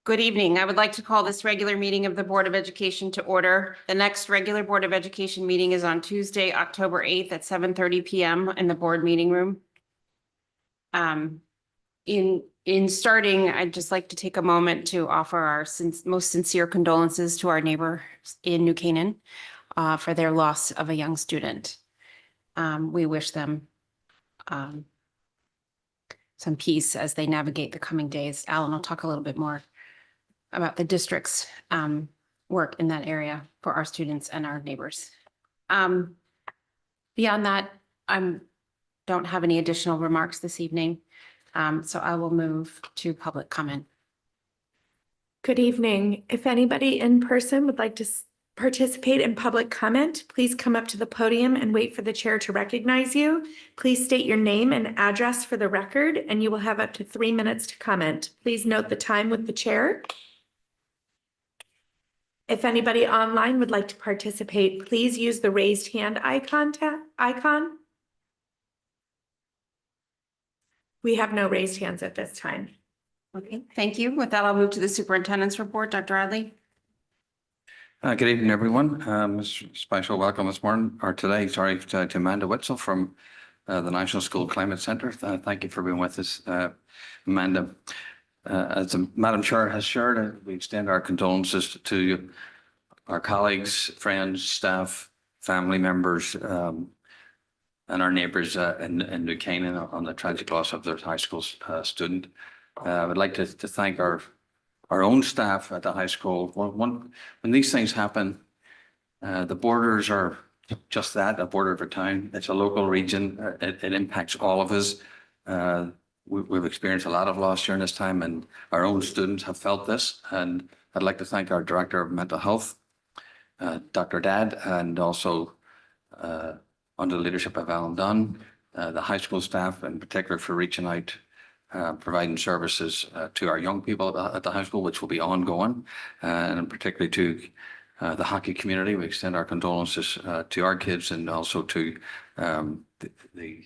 Good evening. I would like to call this regular meeting of the Board of Education to order. The next regular Board of Education meeting is on Tuesday, October 8th at 7:30 p.m. in the board meeting room. In starting, I'd just like to take a moment to offer our most sincere condolences to our neighbors in New Canaan for their loss of a young student. We wish them some peace as they navigate the coming days. Alan will talk a little bit more about the district's work in that area for our students and our neighbors. Beyond that, I don't have any additional remarks this evening, so I will move to public comment. Good evening. If anybody in person would like to participate in public comment, please come up to the podium and wait for the chair to recognize you. Please state your name and address for the record, and you will have up to 3 minutes to comment. Please note the time with the chair. If anybody online would like to participate, please use the raised hand icon. We have no raised hands at this time. Okay, thank you. With that, I'll move to the superintendent's report. Dr. Adley. Good evening, everyone. Special welcome this morning, or today, sorry, to Amanda Witzel from the National School Climate Centre. Thank you for being with us, Amanda. As the Madam Chair has shared, we extend our condolences to our colleagues, friends, staff, family members, and our neighbours in New Canaan on the tragic loss of their high school student. I would like to thank our own staff at the high school. When these things happen, the borders are just that, a border of a town. It's a local region. It impacts all of us. We've experienced a lot of loss during this time, and our own students have felt this. And I'd like to thank our Director of Mental Health, Dr. Dad, and also under the leadership of Alan Dunn, the high school staff in particular for reaching out, providing services to our young people at the high school, which will be ongoing, and particularly to the hockey community. We extend our condolences to our kids and also to the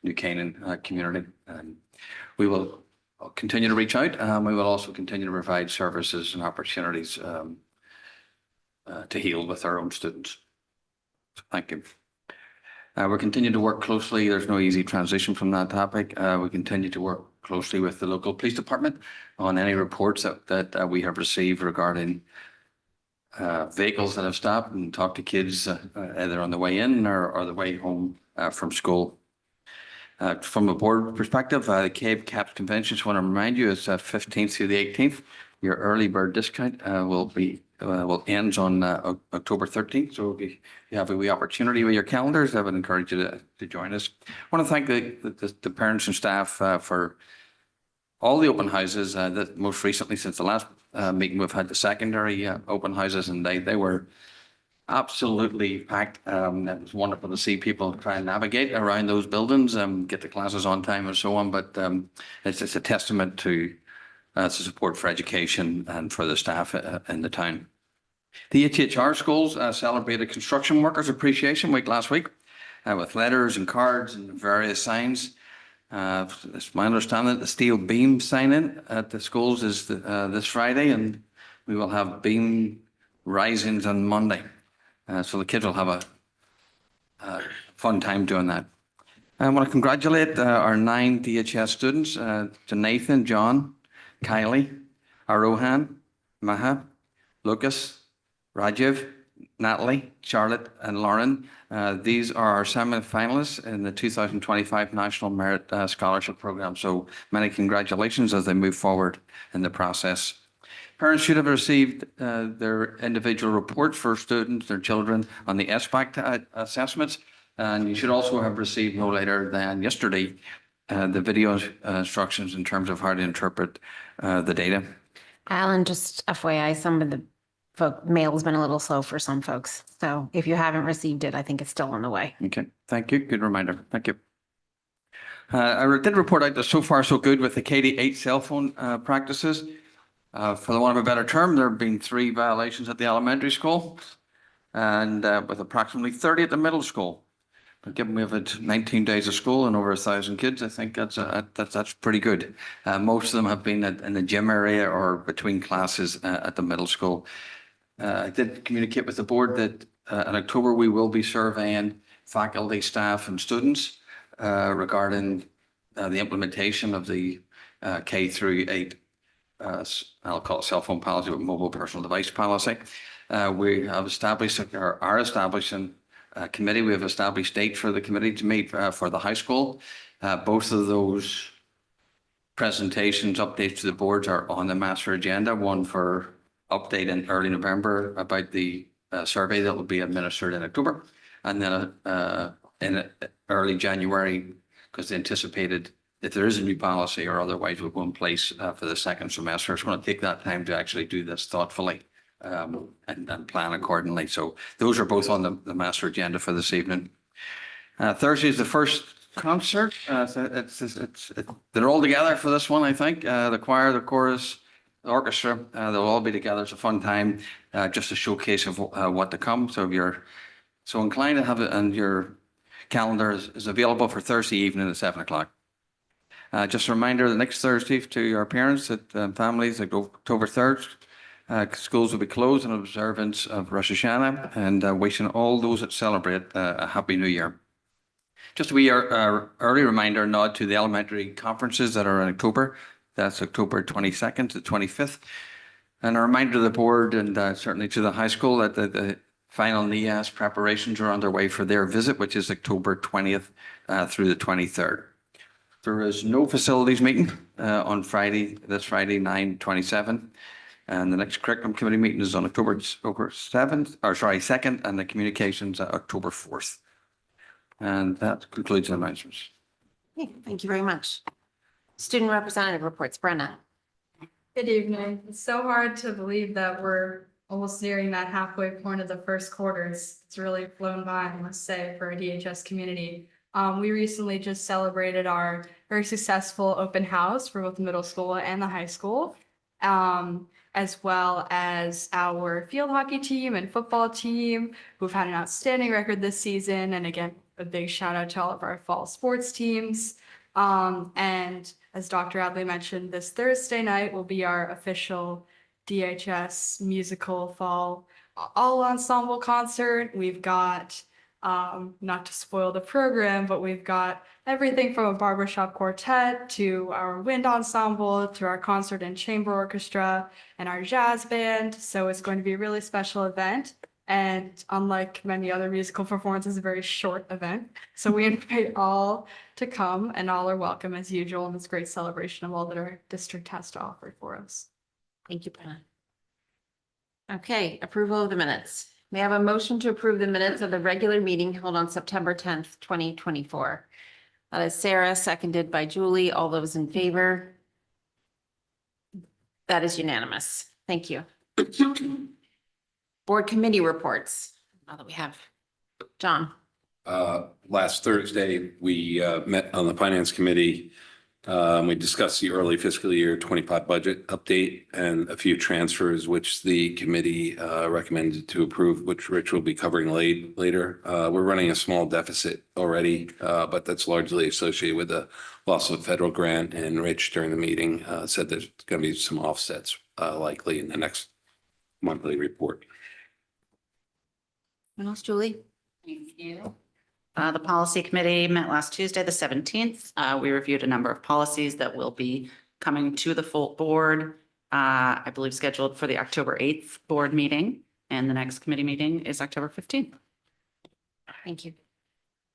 New Canaan community. We will continue to reach out. We will also continue to provide services and opportunities to heal with our own students. So thank you. We're continuing to work closely. There's no easy transition from that topic. We continue to work closely with the local police department on any reports that we have received regarding vehicles that have stopped, and talk to kids either on the way in or the way home from school. From a board perspective, the Cape Caps Convention, just want to remind you, it's 15th through the 18th. Your early bird discount will end on October 13th. So if you have a wee opportunity with your calendars, I would encourage you to join us. I want to thank the parents and staff for all the open houses. That most recently, since the last meeting, we've had the secondary open houses, and they were absolutely packed. It was wonderful to see people try and navigate around those buildings, get the classes on time and so on. But it's a testament to support for education and for the staff in the town. The HHR schools celebrated Construction Workers Appreciation Week last week with letters and cards and various signs. It's my understanding that the steel beam sign-in at the schools is this Friday, and we will have beam risings on Monday. So the kids will have a fun time doing that. I want to congratulate our 9 DHS students, to Nathan, John, Kylie, Arohan, Maha, Lucas, Rajiv, Natalie, Charlotte, and Lauren. These are our semi-finalists in the 2025 National Merit Scholarship Program. So many congratulations as they move forward in the process. Parents should have received their individual reports for students, their children, on the SBAC assessments. And you should also have received no later than yesterday the video instructions in terms of how to interpret the data. Alan, just FYI, some of the mail has been a little slow for some folks. So if you haven't received it, I think it's still on the way. Okay, thank you. Good reminder. Thank you. I did report out that so far so good with the KD8 cell phone practices. For the want of a better term, there have been 3 violations at the elementary school, and with approximately 30 at the middle school. Given we have had 19 days of school and over 1,000 kids, I think that's pretty good. Most of them have been in the gym area or between classes at the middle school. I did communicate with the board that in October we will be surveying faculty, staff, and students regarding the implementation of the K through 8. I'll call it cell phone policy, but mobile personal device policy. We have established or are establishing a committee. We have established date for the committee to meet for the high school. Both of those presentations, updates to the boards are on the master agenda. One for update in early November about the survey that will be administered in October, and then in early January, because anticipated if there is a new policy or otherwise will go in place for the second semester. It's going to take that time to actually do this thoughtfully and plan accordingly. So those are both on the master agenda for this evening. Thursday is the first concert. They're all together for this one, I think. The choir, the chorus, the orchestra, they'll all be together. It's a fun time, just a showcase of what to come. So if you're so inclined to have it, and your calendar is available for Thursday evening at 7 o'clock. Just a reminder, the next Thursday to your parents and families, like October 3rd, schools will be closed in observance of Rosh Hashanah, and wishing all those that celebrate a Happy New Year. Just a wee early reminder, nod to the elementary conferences that are in October. That's October 22nd to 25th. And a reminder to the board and certainly to the high school that the final NIAS preparations are underway for their visit, which is October 20th through the 23rd. There is no facilities meeting on Friday, this Friday, 9/27. And the next curriculum committee meeting is on October 2nd, and the communications October 4th. And that concludes the announcements. Okay, thank you very much. Student representative reports, Brenna. Good evening. It's so hard to believe that we're almost nearing that halfway point of the first quarter. It's really flown by, I must say, for a DHS community. We recently just celebrated our very successful open house for both the middle school and the high school, as well as our field hockey team and football team, who've had an outstanding record this season. And again, a big shout out to all of our fall sports teams. And as Dr. Adley mentioned, this Thursday night will be our official DHS musical fall all ensemble concert. We've got, not to spoil the program, but we've got everything from a barbershop quartet to our wind ensemble to our concert and chamber orchestra and our jazz band. So it's going to be a really special event. And unlike many other musical performances, a very short event. So we invite all to come, and all are welcome as usual in this great celebration of all that our district has to offer for us. Thank you, Brenna. Okay, approval of the minutes. May I have a motion to approve the minutes of the regular meeting held on September 10th, 2024? That is Sarah, seconded by Julie. All those in favor? That is unanimous. Thank you. Board committee reports. Now that we have John. Last Thursday, we met on the finance committee. We discussed the early fiscal year 25 budget update and a few transfers, which the committee recommended to approve, which Rich will be covering later. We're running a small deficit already, but that's largely associated with the loss of a federal grant. And Rich, during the meeting, said there's going to be some offsets likely in the next monthly report. What else, Julie? Thank you. The policy committee met last Tuesday, the 17th. We reviewed a number of policies that will be coming to the full board, I believe scheduled for the October 8th board meeting, and the next committee meeting is October 15th. Thank you.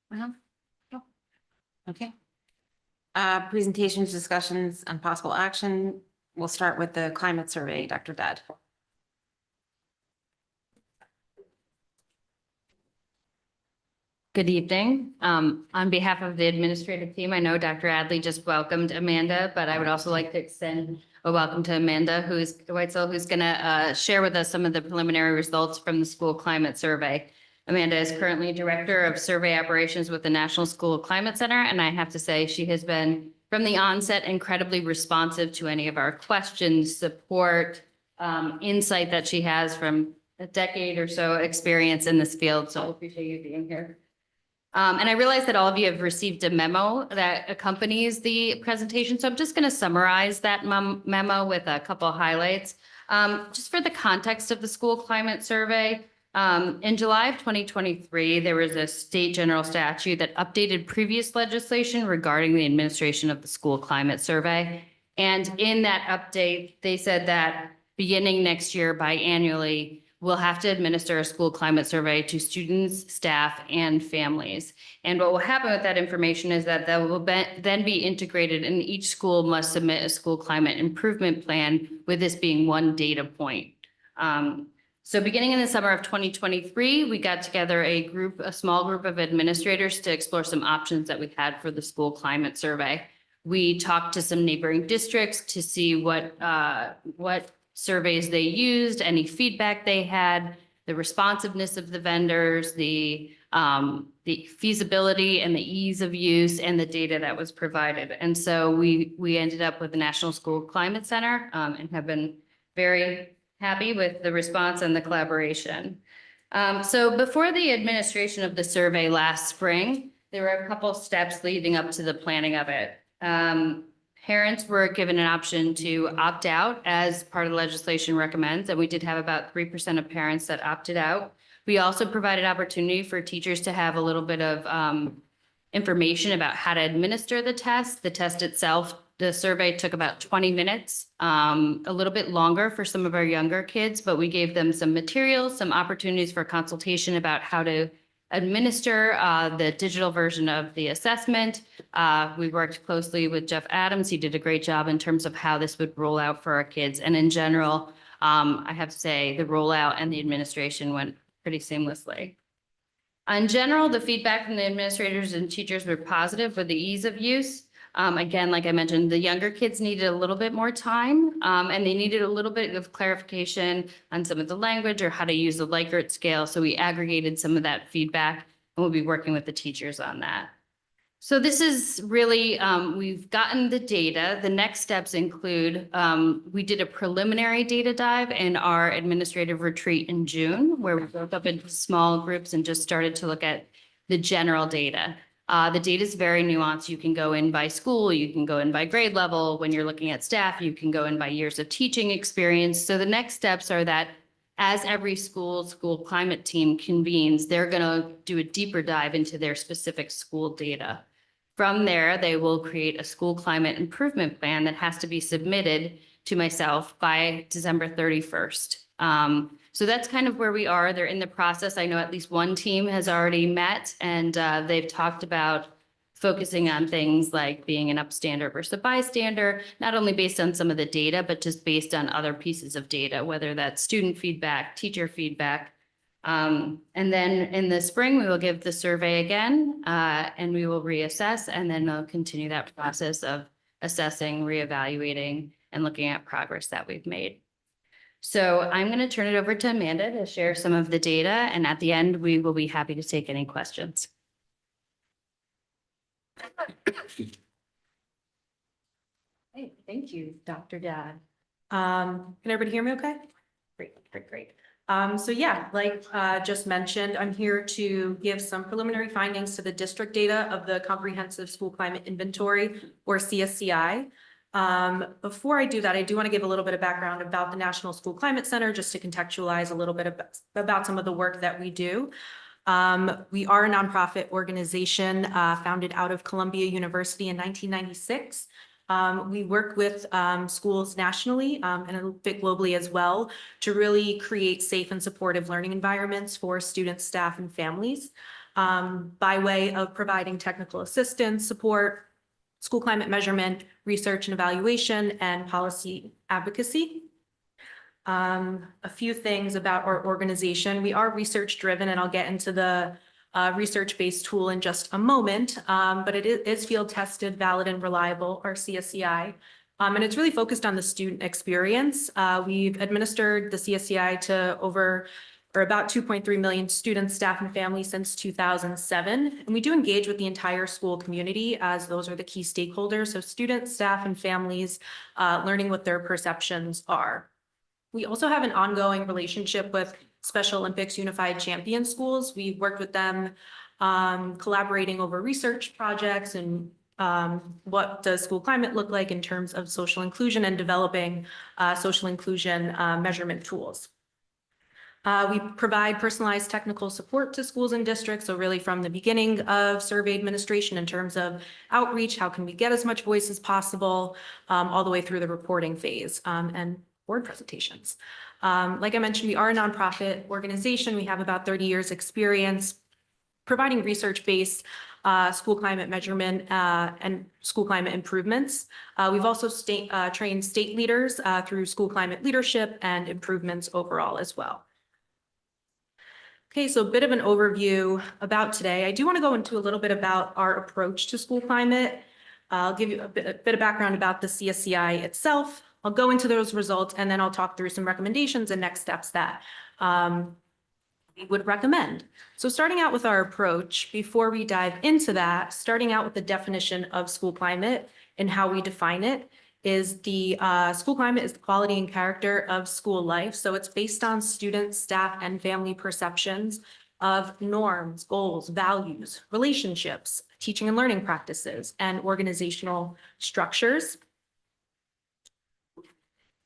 Well, no. Okay. Presentations, discussions, and possible action. We'll start with the climate survey, Dr. Dad. Good evening. On behalf of the administrative team, I know Dr. Adley just welcomed Amanda, but I would also like to extend a welcome to Amanda Weitzel, who's going to share with us some of the preliminary results from the school climate survey. Amanda is currently Director of Survey Operations with the National School Climate Center, and I have to say she has been, from the onset, incredibly responsive to any of our questions, support, insight that she has from a decade or so experience in this field. So I appreciate you being here. And I realize that all of you have received a memo that accompanies the presentation, so I'm just going to summarize that memo with a couple of highlights. Just for the context of the school climate survey, in July of 2023, there was a state general statute that updated previous legislation regarding the administration of the school climate survey. And in that update, they said that beginning next year biannually, we'll have to administer a school climate survey to students, staff, and families. And what will happen with that information is that will then be integrated, and each school must submit a school climate improvement plan, with this being one data point. So beginning in the summer of 2023, we got together a small group of administrators to explore some options that we had for the school climate survey. We talked to some neighboring districts to see what surveys they used, any feedback they had, the responsiveness of the vendors, the feasibility and the ease of use, and the data that was provided. And so we ended up with the National School Climate Center and have been very happy with the response and the collaboration. So before the administration of the survey last spring, there were a couple steps leading up to the planning of it. Parents were given an option to opt out, as part of the legislation recommends, and we did have about 3% of parents that opted out. We also provided opportunity for teachers to have a little bit of information about how to administer the test. The test itself, the survey took about 20 minutes, a little bit longer for some of our younger kids, but we gave them some materials, some opportunities for consultation about how to administer the digital version of the assessment. We worked closely with Jeff Adams. He did a great job in terms of how this would roll out for our kids. And in general, I have to say the rollout and the administration went pretty seamlessly. In general, the feedback from the administrators and teachers were positive with the ease of use. Again, like I mentioned, the younger kids needed a little bit more time, and they needed a little bit of clarification on some of the language or how to use the Likert scale. So we aggregated some of that feedback, and we'll be working with the teachers on that. So this is really, we've gotten the data. The next steps include, we did a preliminary data dive in our administrative retreat in June, where we broke up into small groups and just started to look at the general data. The data is very nuanced. You can go in by school, you can go in by grade level. When you're looking at staff, you can go in by years of teaching experience. So the next steps are that as every school climate team convenes, they're going to do a deeper dive into their specific school data. From there, they will create a school climate improvement plan that has to be submitted to myself by December 31st. So that's kind of where we are. They're in the process. I know at least one team has already met, and they've talked about focusing on things like being an upstander versus a bystander, not only based on some of the data, but just based on other pieces of data, whether that's student feedback, teacher feedback. And then in the spring, we will give the survey again, and we will reassess, and then we'll continue that process of assessing, reevaluating, and looking at progress that we've made. So I'm going to turn it over to Amanda to share some of the data, and at the end, we will be happy to take any questions. Hey, thank you, Dr. Dad. Can everybody hear me okay? Great. So yeah, like just mentioned, I'm here to give some preliminary findings to the district data of the Comprehensive School Climate Inventory, or CSCI. Before I do that, I do want to give a little bit of background about the National School Climate Center, just to contextualize a little bit about some of the work that we do. We are a nonprofit organization founded out of Columbia University in 1996. We work with schools nationally and a bit globally as well to really create safe and supportive learning environments for students, staff, and families by way of providing technical assistance, support, school climate measurement, research and evaluation, and policy advocacy. A few things about our organization. We are research driven, and I'll get into the research-based tool in just a moment, but it is field tested, valid, and reliable, our CSCI. And it's really focused on the student experience. We've administered the CSCI to about 2.3 million students, staff, and families since 2007. And we do engage with the entire school community, as those are the key stakeholders. So students, staff, and families learning what their perceptions are. We also have an ongoing relationship with Special Olympics Unified Champion Schools. We've worked with them collaborating over research projects and what does school climate look like in terms of social inclusion and developing social inclusion measurement tools. We provide personalized technical support to schools and districts. So really from the beginning of survey administration in terms of outreach, how can we get as much voice as possible, all the way through the reporting phase and board presentations. Like I mentioned, we are a nonprofit organization. We have about 30 years experience providing research-based school climate measurement and school climate improvements. We've also trained state leaders through school climate leadership and improvements overall as well. Okay, so a bit of an overview about today. I do want to go into a little bit about our approach to school climate. I'll give you a bit of background about the CSCI itself. I'll go into those results and then I'll talk through some recommendations and next steps that we would recommend. So starting out with our approach, before we dive into that, starting out with the definition of school climate and how we define it is the school climate is the quality and character of school life. So it's based on student, staff, and family perceptions of norms, goals, values, relationships, teaching and learning practices, and organizational structures.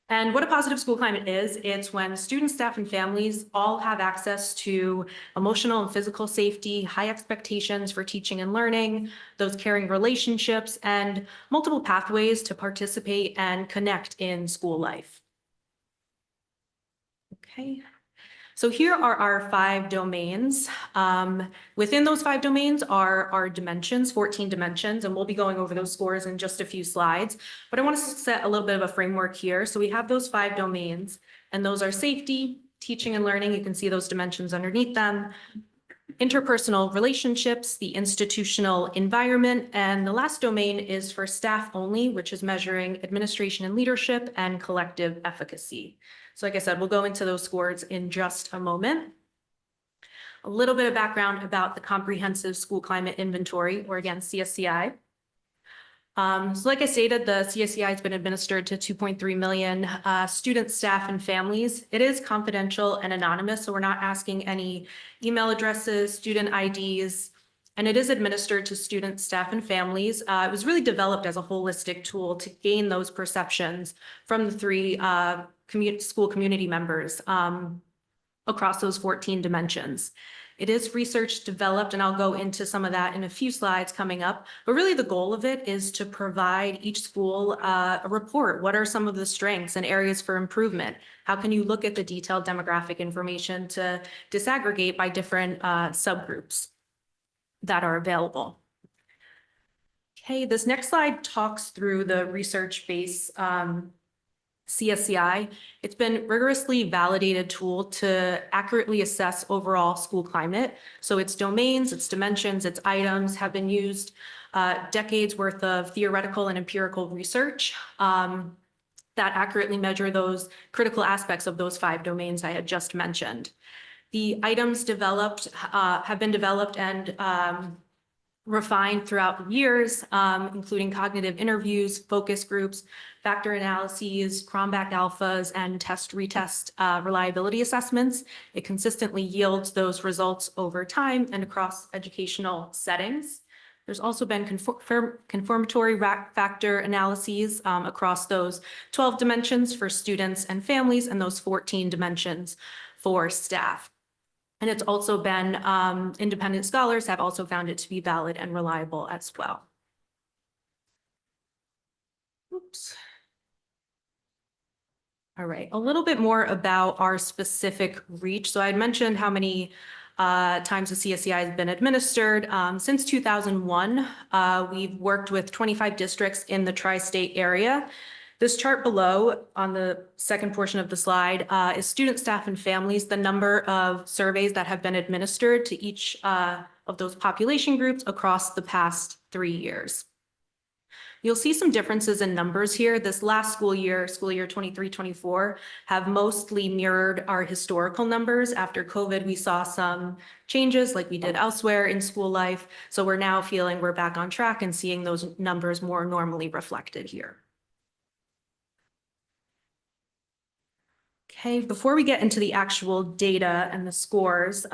And what a positive school climate is, it's when students, staff, and families all have access to emotional and physical safety, high expectations for teaching and learning, those caring relationships, and multiple pathways to participate and connect in school life. Okay. So here are our 5 domains. Within those 5 domains are our dimensions, 14 dimensions, and we'll be going over those scores in just a few slides. But I want to set a little bit of a framework here. So we have those 5 domains, and those are safety, teaching and learning. You can see those dimensions underneath them. Interpersonal relationships, the institutional environment, and the last domain is for staff only, which is measuring administration and leadership and collective efficacy. So like I said, we'll go into those scores in just a moment. A little bit of background about the Comprehensive School Climate Inventory, or again, CSCI. So like I stated, the CSCI has been administered to 2.3 million students, staff, and families. It is confidential and anonymous, so we're not asking any email addresses, student IDs, and it is administered to students, staff, and families. It was really developed as a holistic tool to gain those perceptions from the 3 school community members across those 14 dimensions. It is research developed, and I'll go into some of that in a few slides coming up, but really the goal of it is to provide each school a report. What are some of the strengths and areas for improvement? How can you look at the detailed demographic information to disaggregate by different subgroups that are available? Okay, this next slide talks through the research-based CSCI. It's been rigorously validated tool to accurately assess overall school climate. So its domains, its dimensions, its items have been used decades worth of theoretical and empirical research that accurately measure those critical aspects of those 5 domains I had just mentioned. The items developed have been developed and refined throughout the years, including cognitive interviews, focus groups, factor analyses, Cronbach alphas, and test-retest reliability assessments. It consistently yields those results over time and across educational settings. There's also been conformatory factor analyses across those 12 dimensions for students and families and those 14 dimensions for staff. And it's also been, independent scholars have also found it to be valid and reliable as well. Oops. All right, a little bit more about our specific reach. So I had mentioned how many times the CSCI has been administered. Since 2001, we've worked with 25 districts in the tri-state area. This chart below on the second portion of the slide is student, staff, and families, the number of surveys that have been administered to each of those population groups across the past 3 years. You'll see some differences in numbers here. This last school year 23-24, have mostly mirrored our historical numbers. After COVID, we saw some changes like we did elsewhere in school life. So we're now feeling we're back on track and seeing those numbers more normally reflected here. Okay, before we get into the actual data and the scores,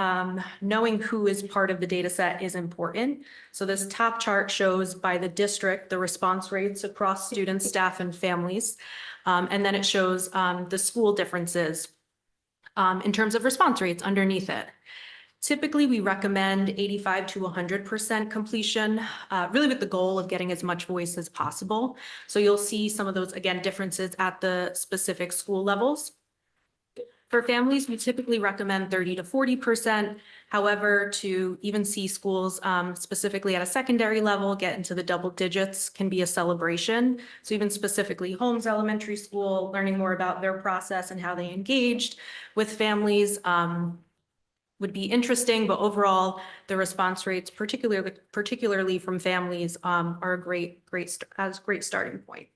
knowing who is part of the data set is important. So this top chart shows by the district, the response rates across students, staff, and families. And then it shows the school differences in terms of response rates underneath it. Typically, we recommend 85 to 100% completion, really with the goal of getting as much voice as possible. So you'll see some of those, again, differences at the specific school levels. For families, we typically recommend 30 to 40%. However, to even see schools specifically at a secondary level get into the double digits can be a celebration. So even specifically Holmes Elementary School, learning more about their process and how they engaged with families would be interesting, but overall, the response rates, particularly from families, are a great starting point.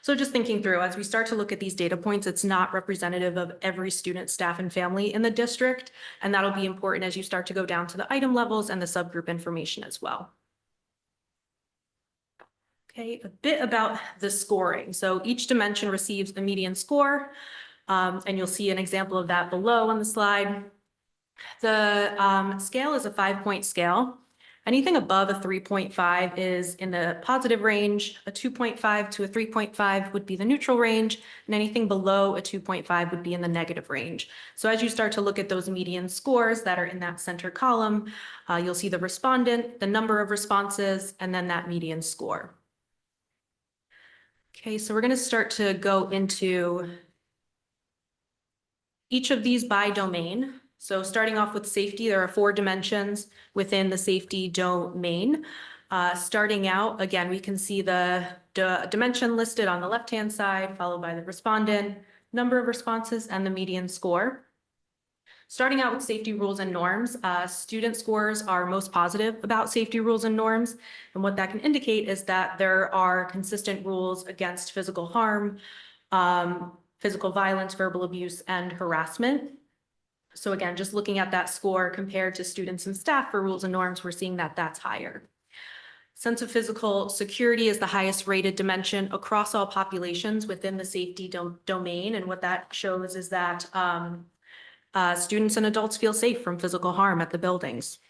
So just thinking through, as we start to look at these data points, it's not representative of every student, staff, and family in the district, and that'll be important as you start to go down to the item levels and the subgroup information as well. Okay, a bit about the scoring. So each dimension receives a median score, and you'll see an example of that below on the slide. The scale is a 5-point scale. Anything above a 3.5 is in the positive range. A 2.5 to a 3.5 would be the neutral range, and anything below a 2.5 would be in the negative range. So as you start to look at those median scores that are in that center column, you'll see the respondent, the number of responses, and then that median score. Okay, so we're going to start to go into each of these by domain. So starting off with safety, there are 4 dimensions within the safety domain. Starting out, again, we can see the dimension listed on the left-hand side, followed by the respondent, number of responses, and the median score. Starting out with safety rules and norms, student scores are most positive about safety rules and norms. And what that can indicate is that there are consistent rules against physical harm, physical violence, verbal abuse, and harassment. So again, just looking at that score compared to students and staff for rules and norms, we're seeing that that's higher. Sense of physical security is the highest rated dimension across all populations within the safety domain. And what that shows is that students and adults feel safe from physical harm at the buildings.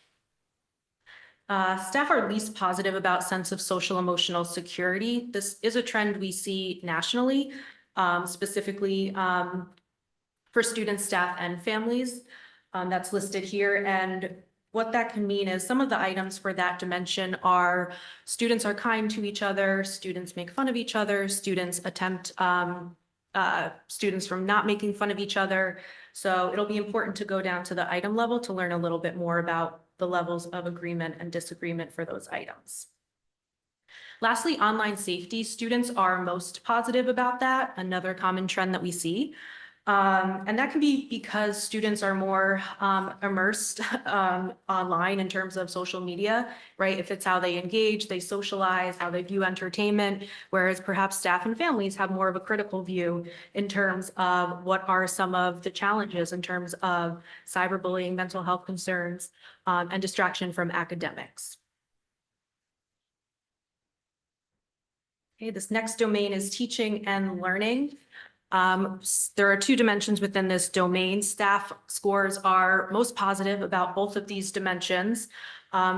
Staff are least positive about sense of social emotional security. This is a trend we see nationally, specifically for students, staff, and families. That's listed here. And what that can mean is some of the items for that dimension are students are kind to each other, students make fun of each other, students attempt students from not making fun of each other. So it'll be important to go down to the item level to learn a little bit more about the levels of agreement and disagreement for those items. Lastly, online safety, students are most positive about that, another common trend that we see. And that can be because students are more immersed online in terms of social media, right? If it's how they engage, they socialize, how they view entertainment, whereas perhaps staff and families have more of a critical view in terms of what are some of the challenges in terms of cyberbullying, mental health concerns, and distraction from academics. Okay, this next domain is teaching and learning. There are 2 dimensions within this domain. Staff scores are most positive about both of these dimensions,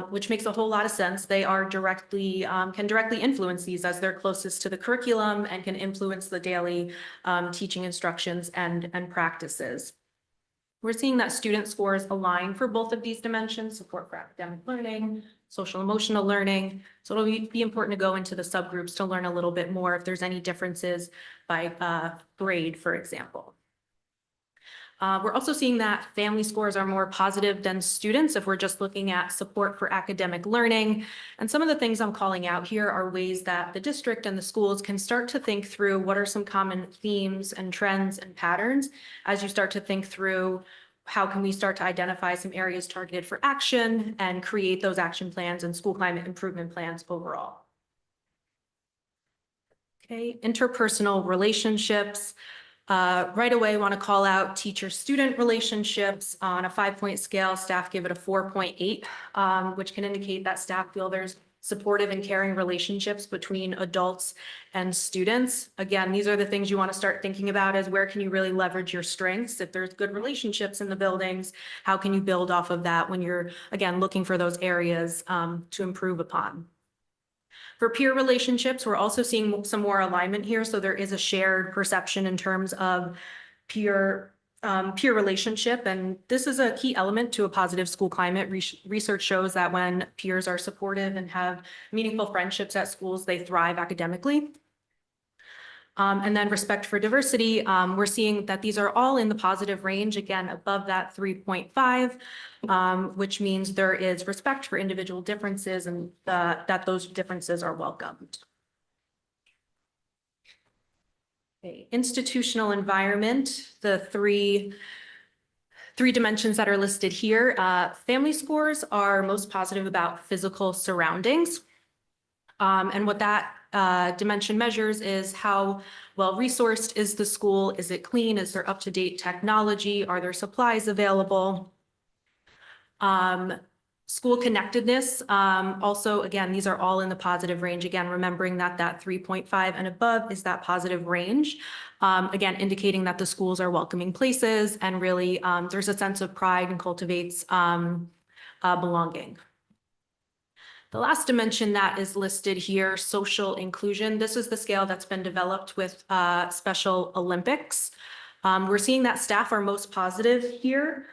which makes a whole lot of sense. They are can directly influence these as they're closest to the curriculum and can influence the daily teaching instructions and practices. We're seeing that student scores align for both of these dimensions, support for academic learning, social emotional learning. So it'll be important to go into the subgroups to learn a little bit more if there's any differences by grade, for example. We're also seeing that family scores are more positive than students if we're just looking at support for academic learning. And some of the things I'm calling out here are ways that the district and the schools can start to think through what are some common themes and trends and patterns as you start to think through how can we start to identify some areas targeted for action and create those action plans and school climate improvement plans overall. Okay, interpersonal relationships. Right away, I want to call out teacher-student relationships. On a 5-point scale, staff give it a 4.8, which can indicate that staff feel there's supportive and caring relationships between adults and students. Again, these are the things you want to start thinking about as where can you really leverage your strengths? If there's good relationships in the buildings, how can you build off of that when you're, again, looking for those areas to improve upon? For peer relationships, we're also seeing some more alignment here. So there is a shared perception in terms of peer relationship. And this is a key element to a positive school climate. Research shows that when peers are supportive and have meaningful friendships at schools, they thrive academically. And then respect for diversity, we're seeing that these are all in the positive range, again, above that 3.5, which means there is respect for individual differences and that those differences are welcomed. Okay. Institutional environment, the three dimensions that are listed here. Family scores are most positive about physical surroundings. And what that dimension measures is how well resourced is the school? Is it clean? Is there up-to-date technology? Are there supplies available? School connectedness, also, again, these are all in the positive range. Again, remembering that 3.5 and above is that positive range. Again, indicating that the schools are welcoming places and really there's a sense of pride and cultivates belonging. The last dimension that is listed here, social inclusion. This is the scale that's been developed with Special Olympics. We're seeing that staff are most positive here.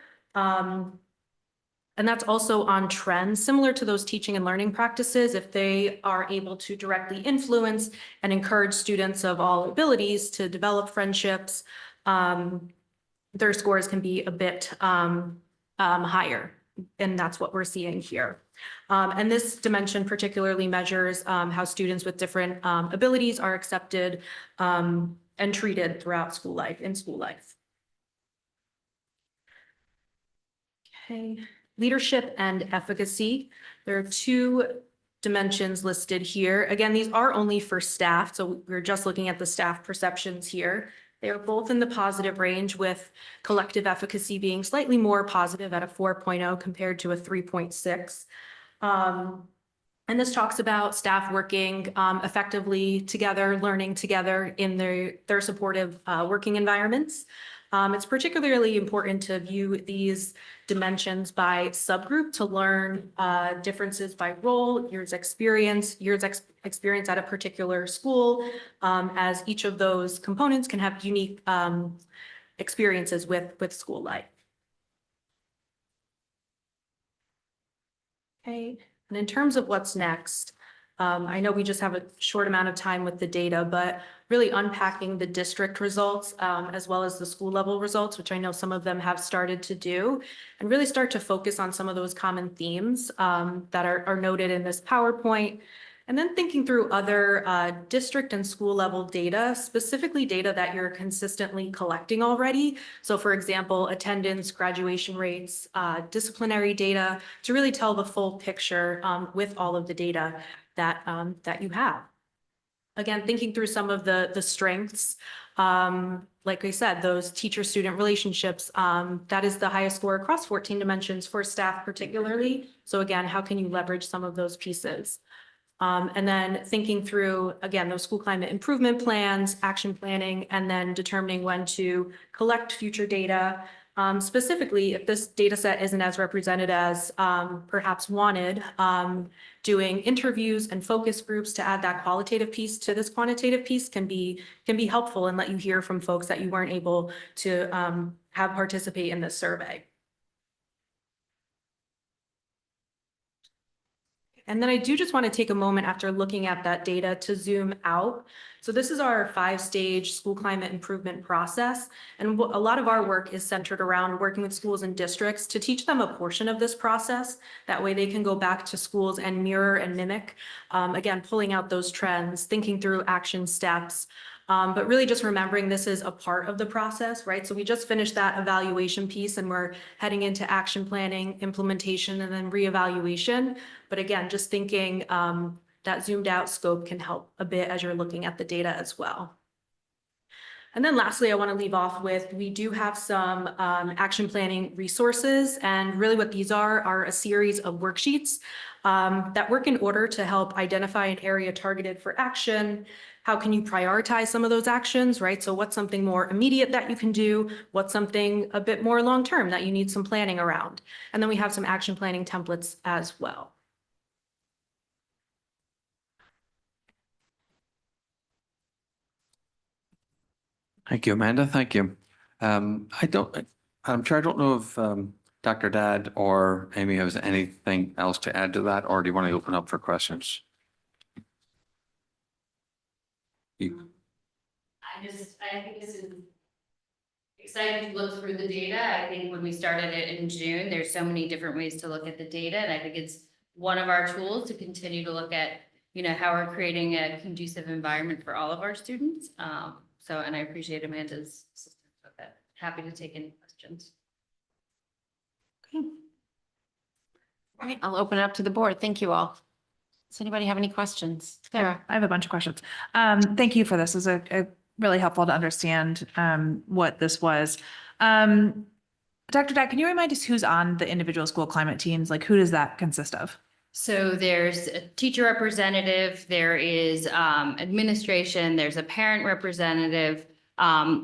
And that's also on trend, similar to those teaching and learning practices. If they are able to directly influence and encourage students of all abilities to develop friendships, their scores can be a bit higher. And that's what we're seeing here. And this dimension particularly measures how students with different abilities are accepted and treated throughout school life, in school life. Okay. Leadership and efficacy. There are two dimensions listed here. Again, these are only for staff, so we're just looking at the staff perceptions here. They are both in the positive range, with collective efficacy being slightly more positive at a 4.0 compared to a 3.6. And this talks about staff working effectively together, learning together in their supportive working environments. It's particularly important to view these dimensions by subgroup to learn differences by role, years experience at a particular school, as each of those components can have unique experiences with school life. Okay, and in terms of what's next, I know we just have a short amount of time with the data, but really unpacking the district results as well as the school level results, which I know some of them have started to do, and really start to focus on some of those common themes that are noted in this PowerPoint. And then thinking through other district and school level data, specifically data that you're consistently collecting already. So for example, attendance, graduation rates, disciplinary data, to really tell the full picture with all of the data that you have. Again, thinking through some of the strengths, like I said, those teacher-student relationships, that is the highest score across 14 dimensions for staff particularly. So again, how can you leverage some of those pieces? And then thinking through, again, those school climate improvement plans, action planning, and then determining when to collect future data. Specifically, if this data set isn't as represented as perhaps wanted, doing interviews and focus groups to add that qualitative piece to this quantitative piece can be helpful and let you hear from folks that you weren't able to have participate in this survey. And then I do just want to take a moment after looking at that data to zoom out. So this is our 5-stage school climate improvement process. And a lot of our work is centered around working with schools and districts to teach them a portion of this process. That way they can go back to schools and mirror and mimic, again, pulling out those trends, thinking through action steps, but really just remembering this is a part of the process, right? So we just finished that evaluation piece and we're heading into action planning, implementation, and then reevaluation. But again, just thinking that zoomed out scope can help a bit as you're looking at the data as well. And then lastly, I want to leave off with, we do have some action planning resources. And really what these are a series of worksheets that work in order to help identify an area targeted for action. How can you prioritize some of those actions, right? So what's something more immediate that you can do? What's something a bit more long-term that you need some planning around? And then we have some action planning templates as well. Thank you, Amanda. Thank you. I'm sure I don't know if Dr. Dad or Amy has anything else to add to that, or do you want to open up for questions? I think this is exciting to look through the data. I think when we started it in June, there's so many different ways to look at the data. And I think it's one of our tools to continue to look at, how we're creating a conducive environment for all of our students. And I appreciate Amanda's assistance with that. Happy to take any questions. All right, I'll open it up to the board. Thank you all. Does anybody have any questions? Sarah? I have a bunch of questions. Thank you for this. It's a really helpful to understand what this was. Dr. Dad, can you remind us who's on the individual school climate teams? Like, who does that consist of? So there's a teacher representative, there is administration, there's a parent representative.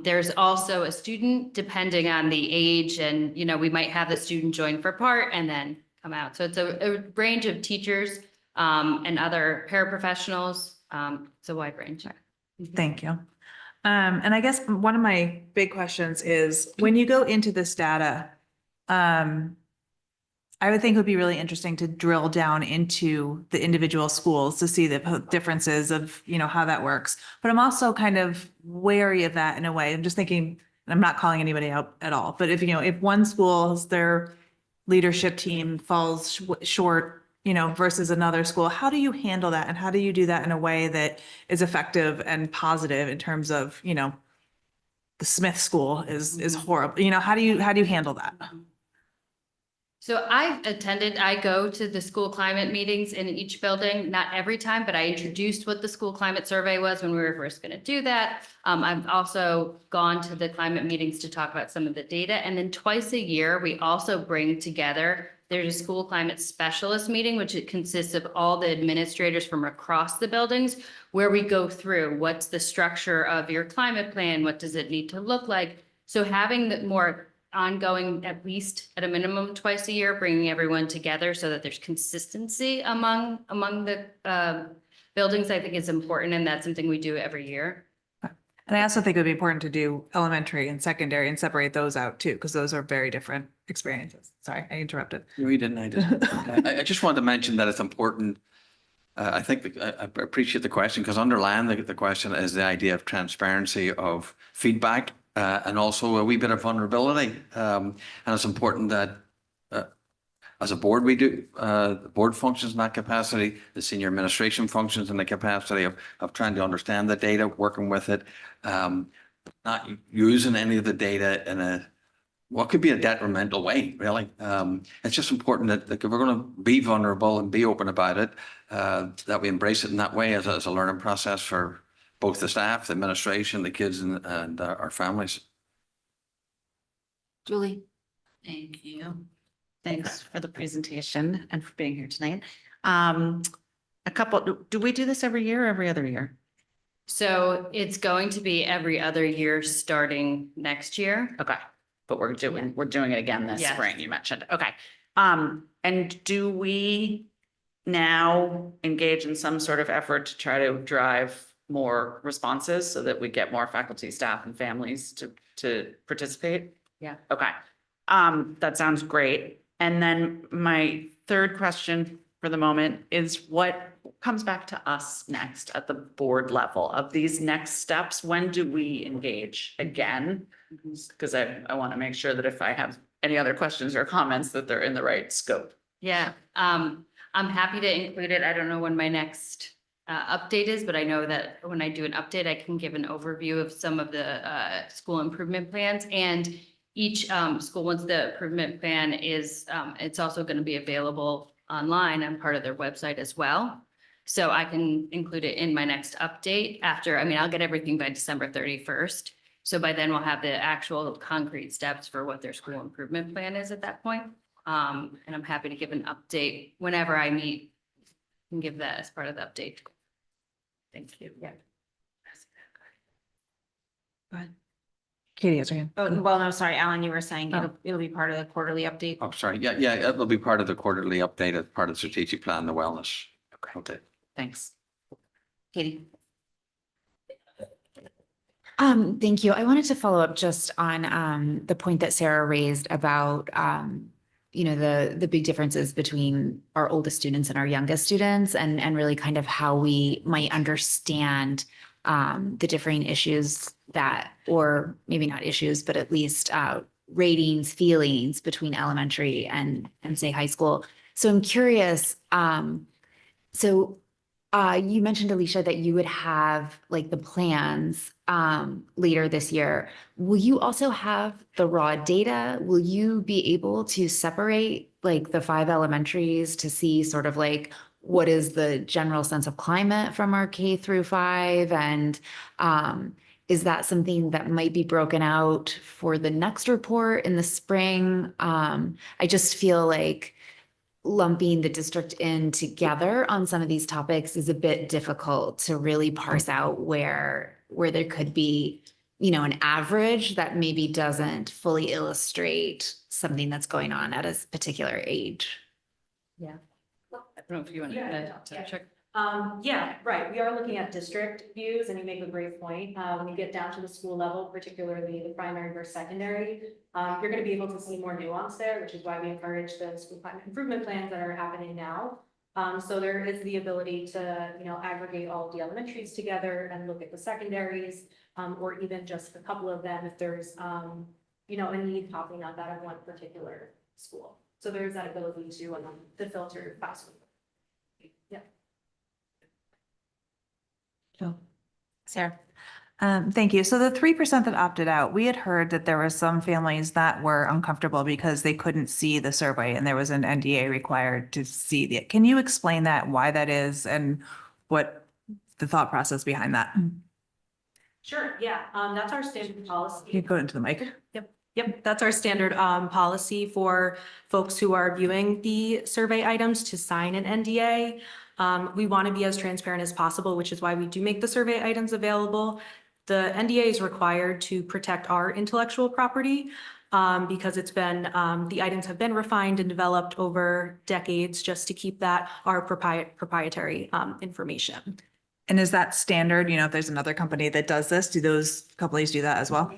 There's also a student, depending on the age, and we might have the student join for part and then come out. So it's a range of teachers and other paraprofessionals. It's a wide range. Thank you. And I guess one of my big questions is when you go into this data, I would think it would be really interesting to drill down into the individual schools to see the differences of, how that works. But I'm also kind of wary of that in a way. I'm just thinking, and I'm not calling anybody out at all, but if one school's their leadership team falls short, versus another school, how do you handle that? And how do you do that in a way that is effective and positive in terms of, the Smith school is horrible. How do you handle that? So I go to the school climate meetings in each building, not every time, but I introduced what the school climate survey was when we were first going to do that. I've also gone to the climate meetings to talk about some of the data. And then twice a year, we also bring together, there's a school climate specialist meeting, which it consists of all the administrators from across the buildings, where we go through what's the structure of your climate plan, what does it need to look like? So having the more ongoing, at least at a minimum twice a year, bringing everyone together so that there's consistency among the buildings, I think is important. And that's something we do every year. And I also think it would be important to do elementary and secondary and separate those out too, because those are very different experiences. Sorry, I interrupted. No, you didn't. I just wanted to mention that it's important. I think I appreciate the question, because underlying the question is the idea of transparency of feedback. And also a wee bit of vulnerability. And it's important that as a board, the board functions in that capacity, the senior administration functions in the capacity of trying to understand the data, working with it, not using any of the data in what could be a detrimental way, really. It's just important that if we're going to be vulnerable and be open about it, that we embrace it in that way as a learning process for both the staff, the administration, the kids, and our families. Julie? Thank you. Thanks for the presentation and for being here tonight. Do we do this every year or every other year? So it's going to be every other year starting next year. Okay, but we're doing it again this Yes. spring, you mentioned. Okay. And do we now engage in some sort of effort to try to drive more responses so that we get more faculty, staff, and families to participate? Yeah. Okay. That sounds great. And then my third question for the moment is what comes back to us next at the board level of these next steps? When do we engage again? Because I want to make sure that if I have any other questions or comments, that they're in the right scope. Yeah, I'm happy to include it. I don't know when my next update is, but I know that when I do an update, I can give an overview of some of the school improvement plans. And each school, once the improvement plan is, it's also going to be available online on part of their website as well. So I can include it in my next update after, I'll get everything by December 31st. So by then we'll have the actual concrete steps for what their school improvement plan is at that point. And I'm happy to give an update whenever I meet and give that as part of the update. Thank you. Yeah. Katie has her hand. Oh, well, no, sorry, Alan, you were saying Oh. it'll be part of the quarterly update. Oh, sorry. Yeah, it will be part of the quarterly update as part of the strategic plan, the wellness. Okay. Thanks. Katie? Thank you. I wanted to follow up just on the point that Sarah raised about the big differences between our oldest students and our youngest students and really kind of how we might understand the differing issues that, or maybe not issues, but at least ratings, feelings between elementary and say high school. So I'm curious, you mentioned, Alicia, that you would have like the plans later this year. Will you also have the raw data? Will you be able to separate like the 5 elementaries to see sort of like what is the general sense of climate from our K through 5? And is that something that might be broken out for the next report in the spring? I just feel like lumping the district in together on some of these topics is a bit difficult to really parse out where there could be, an average that maybe doesn't fully illustrate something that's going on at a particular age. Yeah. I don't know if you want Yeah, to check. Yeah, right. We are looking at district views and you make a great point. When you get down to the school level, particularly the primary versus secondary, you're going to be able to see more nuance there, which is why we encourage the school climate improvement plans that are happening now. So there is the ability to, aggregate all of the elementaries together and look at the secondaries, or even just a couple of them if there's, a need popping up out of one particular school. So there's that ability to filter by school. Yeah. Sarah? Thank you. So the 3% that opted out, we had heard that there were some families that were uncomfortable because they couldn't see the survey and there was an NDA required to see it. Can you explain that, why that is, and what the thought process behind that? Sure, yeah, that's our standard policy. You go into the mic. Yep, that's our standard policy for folks who are viewing the survey items to sign an NDA. We want to be as transparent as possible, which is why we do make the survey items available. The NDA is required to protect our intellectual property because it's been, the items have been refined and developed over decades just to keep that our proprietary information. And is that standard? If there's another company that does this, do those companies do that as well?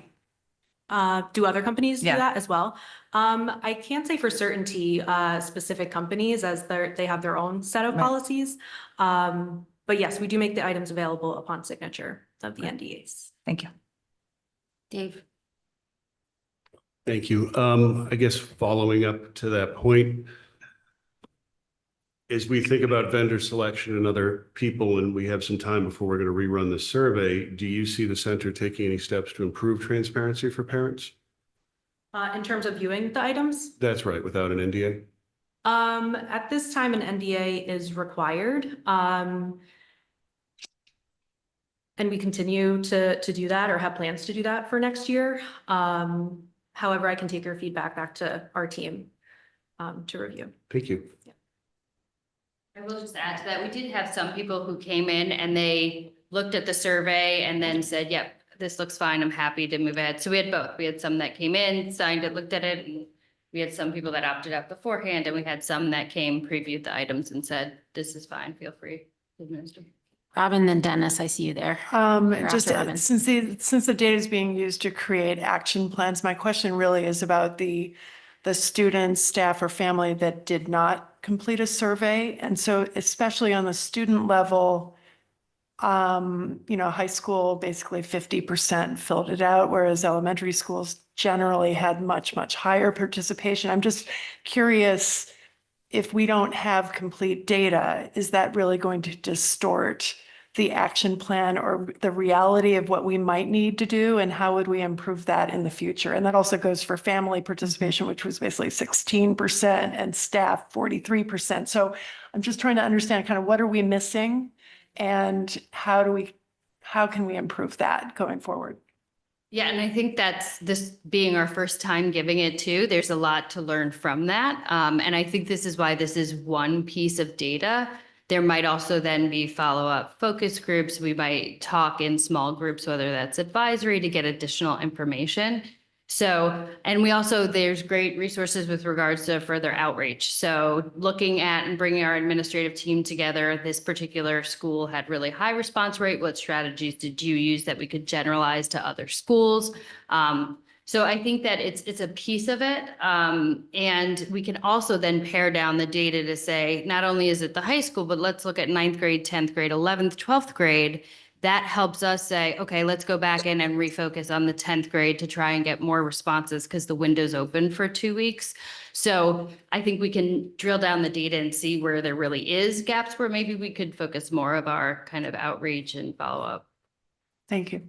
Do other companies do Yeah. that as well? I can't say for certainty, specific companies as they have their own set of Right. policies. But yes, we do make the items available upon signature of the Right. NDAs. Thank you. Dave? Thank you. I guess following up to that point, as we think about vendor selection and other people, and we have some time before we're going to rerun the survey, do you see the center taking any steps to improve transparency for parents? In terms of viewing the items, That's right, without an NDA? at this time, an NDA is required. And we continue to do that or have plans to do that for next year. However, I can take your feedback back to our team to review. Thank you. I will just add to that, we did have some people who came in and they looked at the survey and then said, yep, this looks fine, I'm happy to move ahead. So we had both. We had some that came in, signed it, looked at it, and we had some people that opted out beforehand, and we had some that came, previewed the items and said, this is fine, feel free to administer. Robin, then Dennis, I see you there. You're Just after Robin. since the data is being used to create action plans, my question really is about the students, staff, or family that did not complete a survey. And so especially on the student level, high school, basically 50% filled it out, whereas elementary schools generally had much, much higher participation. I'm just curious, if we don't have complete data, is that really going to distort the action plan or the reality of what we might need to do, and how would we improve that in the future? And that also goes for family participation, which was basically 16%, and staff 43%. So I'm just trying to understand kind of what are we missing and how can we improve that going forward? Yeah, and I think that's this being our first time giving it too. There's a lot to learn from that. And I think this is why this is one piece of data. There might also then be follow-up focus groups. We might talk in small groups, whether that's advisory to get additional information. So, and we also, there's great resources with regards to further outreach. So looking at and bringing our administrative team together, this particular school had really high response rate. What strategies did you use that we could generalize to other schools? So I think that it's a piece of it. And we can also then pare down the data to say, not only is it the high school, but let's look at 9th grade, 10th grade, 11th, 12th grade. That helps us say, okay, let's go back in and refocus on the 10th grade to try and get more responses because the window's open for 2 weeks. So I think we can drill down the data and see where there really is gaps where maybe we could focus more of our kind of outreach and follow up. Thank you.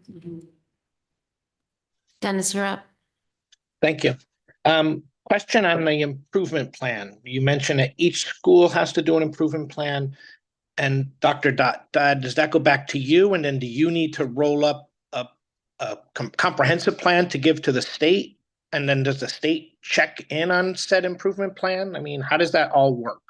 Dennis, you're up. Thank you. Question on the improvement plan. You mentioned that each school has to do an improvement plan. And Dr. Dodd, does that go back to you? And then do you need to roll up a comprehensive plan to give to the state? And then does the state check in on said improvement plan? I mean, how does that all work?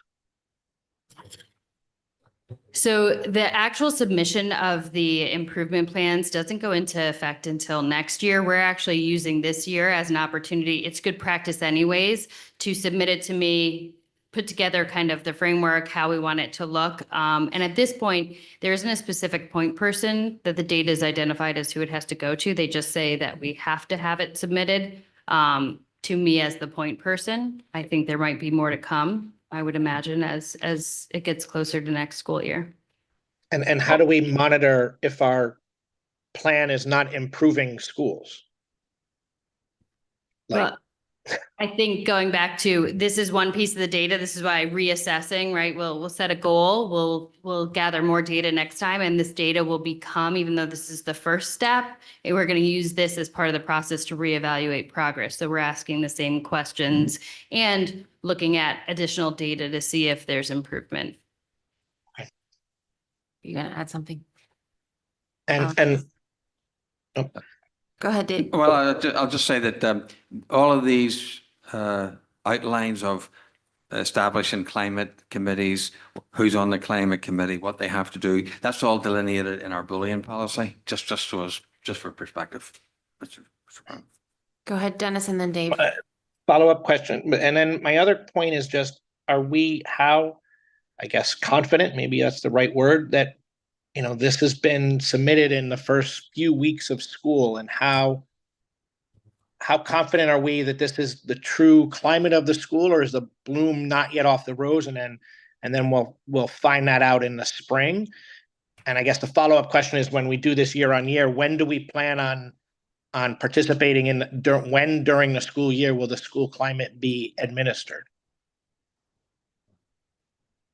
So the actual submission of the improvement plans doesn't go into effect until next year. We're actually using this year as an opportunity. It's good practice anyways to submit it to me, put together kind of the framework, how we want it to look. And at this point, there isn't a specific point person that the data is identified as who it has to go to. They just say that we have to have it submitted to me as the point person. I think there might be more to come, I would imagine, as it gets closer to next school year. And how do we monitor if our plan is not improving schools? Like, Well, I think going back to, this is one piece of the data. This is why reassessing, right? We'll set a goal. We'll gather more data next time, and this data will become, even though this is the first step, and we're going to use this as part of the process to reevaluate progress. So we're asking the same questions and looking at additional data to see if there's improvement. You're gonna add something? and Go ahead, Dave. Well, I'll just say that all of these outlines of establishing climate committees, who's on the climate committee, what they have to do, that's all delineated in our bullying policy, just for perspective. Go ahead, Dennis, and then Dave. follow-up question. And then my other point is just, are we how, I guess, confident, maybe that's the right word, that, you know, this has been submitted in the first few weeks of school, and how confident are we that this is the true climate of the school, or is the bloom not yet off the rose? And then we'll find that out in the spring. And I guess the follow-up question is, when we do this year on year, when do we plan on participating in, when during the school year will the school climate be administered?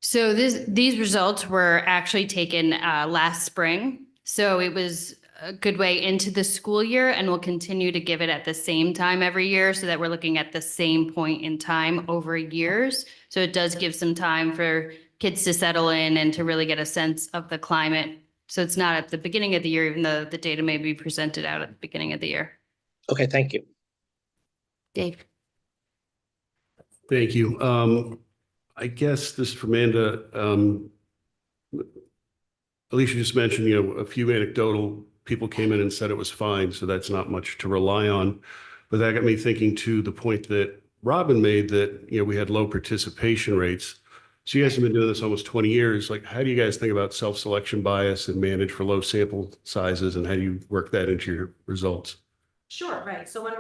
So these results were actually taken last spring. So it was a good way into the school year, and we'll continue to give it at the same time every year so that we're looking at the same point in time over years. So it does give some time for kids to settle in and to really get a sense of the climate. So it's not at the beginning of the year, even though the data may be presented out at the beginning of the year. Okay, thank you. Dave. Thank you. I guess this is for Amanda. Alicia just mentioned, you know, a few anecdotal people came in and said it was fine, so that's not much to rely on. But that got me thinking to the point that Robin made, that, you know, we had low participation rates. So you guys have been doing this almost 20 years. Like, how do you guys think about self-selection bias and manage for low sample sizes, and how do you work that into your results? Sure, right. So when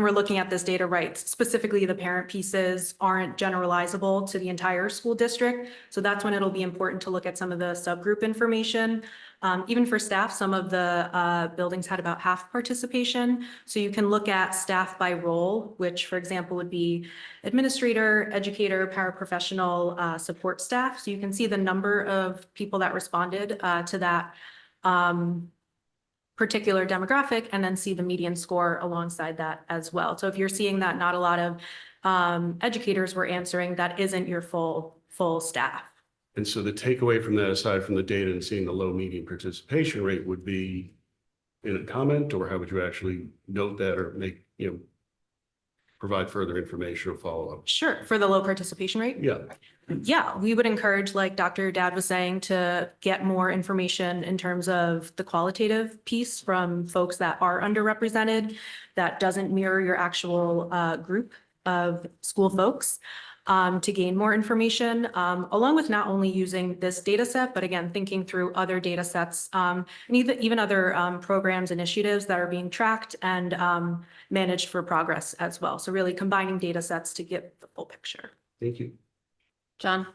we're looking at this data, right, specifically the parent pieces aren't generalizable to the entire school district. So that's when it'll be important to look at some of the subgroup information. Even for staff, some of the buildings had about half participation. So you can look at staff by role, which, for example, would be administrator, educator, paraprofessional, support staff. So you can see the number of people that responded to that particular demographic, and then see the median score alongside that as well. So if you're seeing that not a lot of educators were answering, that isn't your full staff. And so the takeaway from that, aside from the data and seeing the low median participation rate, would be in a comment, or how would you actually note that or make, provide further information or follow up? Sure, for the low participation rate. Yeah. Yeah, we would encourage, like Dr. Dad was saying, to get more information in terms of the qualitative piece from folks that are underrepresented, that doesn't mirror your actual group of school folks, to gain more information, along with not only using this data set, but again, thinking through other data sets, and even other programs, initiatives that are being tracked and managed for progress as well. So really combining data sets to get the full picture. Thank you. John?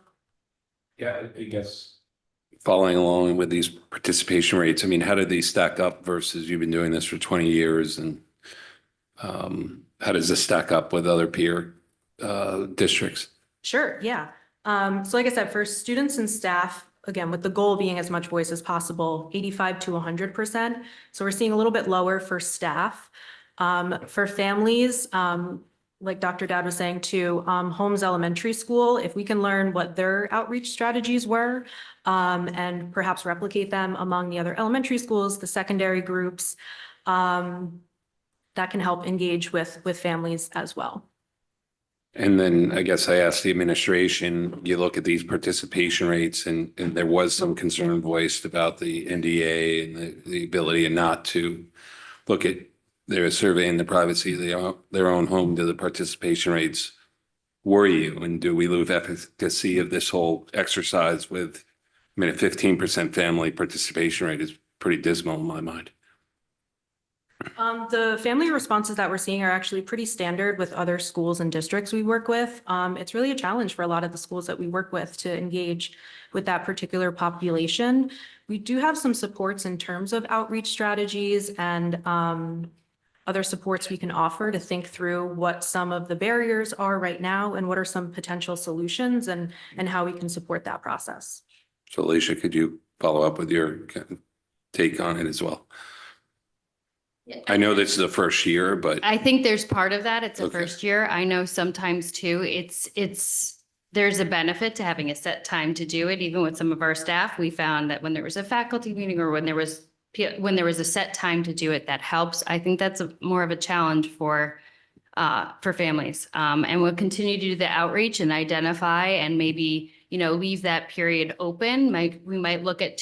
Yeah, I guess following along with these participation rates, I mean, how do these stack up versus you've been doing this for 20 years? And how does this stack up with other peer districts? Sure, yeah. So like I said, for students and staff, again, with the goal being as much voice as possible, 85 to 100%. So we're seeing a little bit lower for staff. For families, like Dr. Dad was saying too, Holmes Elementary School, if we can learn what their outreach strategies were, and perhaps replicate them among the other elementary schools, the secondary groups, that can help engage with families as well. And then I guess I asked the administration, you look at these participation rates and there was some concern voiced about the NDA and the ability and not to look at their survey in the privacy of their own home. Do the participation rates worry you? And do we lose efficacy of this whole exercise with, I mean, a 15% family participation rate is pretty dismal in my mind. The family responses that we're seeing are actually pretty standard with other schools and districts we work with. It's really a challenge for a lot of the schools that we work with to engage with that particular population. We do have some supports in terms of outreach strategies and other supports we can offer to think through what some of the barriers are right now and what are some potential solutions and how we can support that process. So Alicia, could you follow up with your take on it as well? I know this is the first year, but I think there's part of that. It's the Okay. first year. I know sometimes too, there's a benefit to having a set time to do it. Even with some of our staff, we found that when there was a faculty meeting or when there was a set time to do it, that helps. I think that's more of a challenge for families. And we'll continue to do the outreach and identify and maybe, leave that period open. We might look at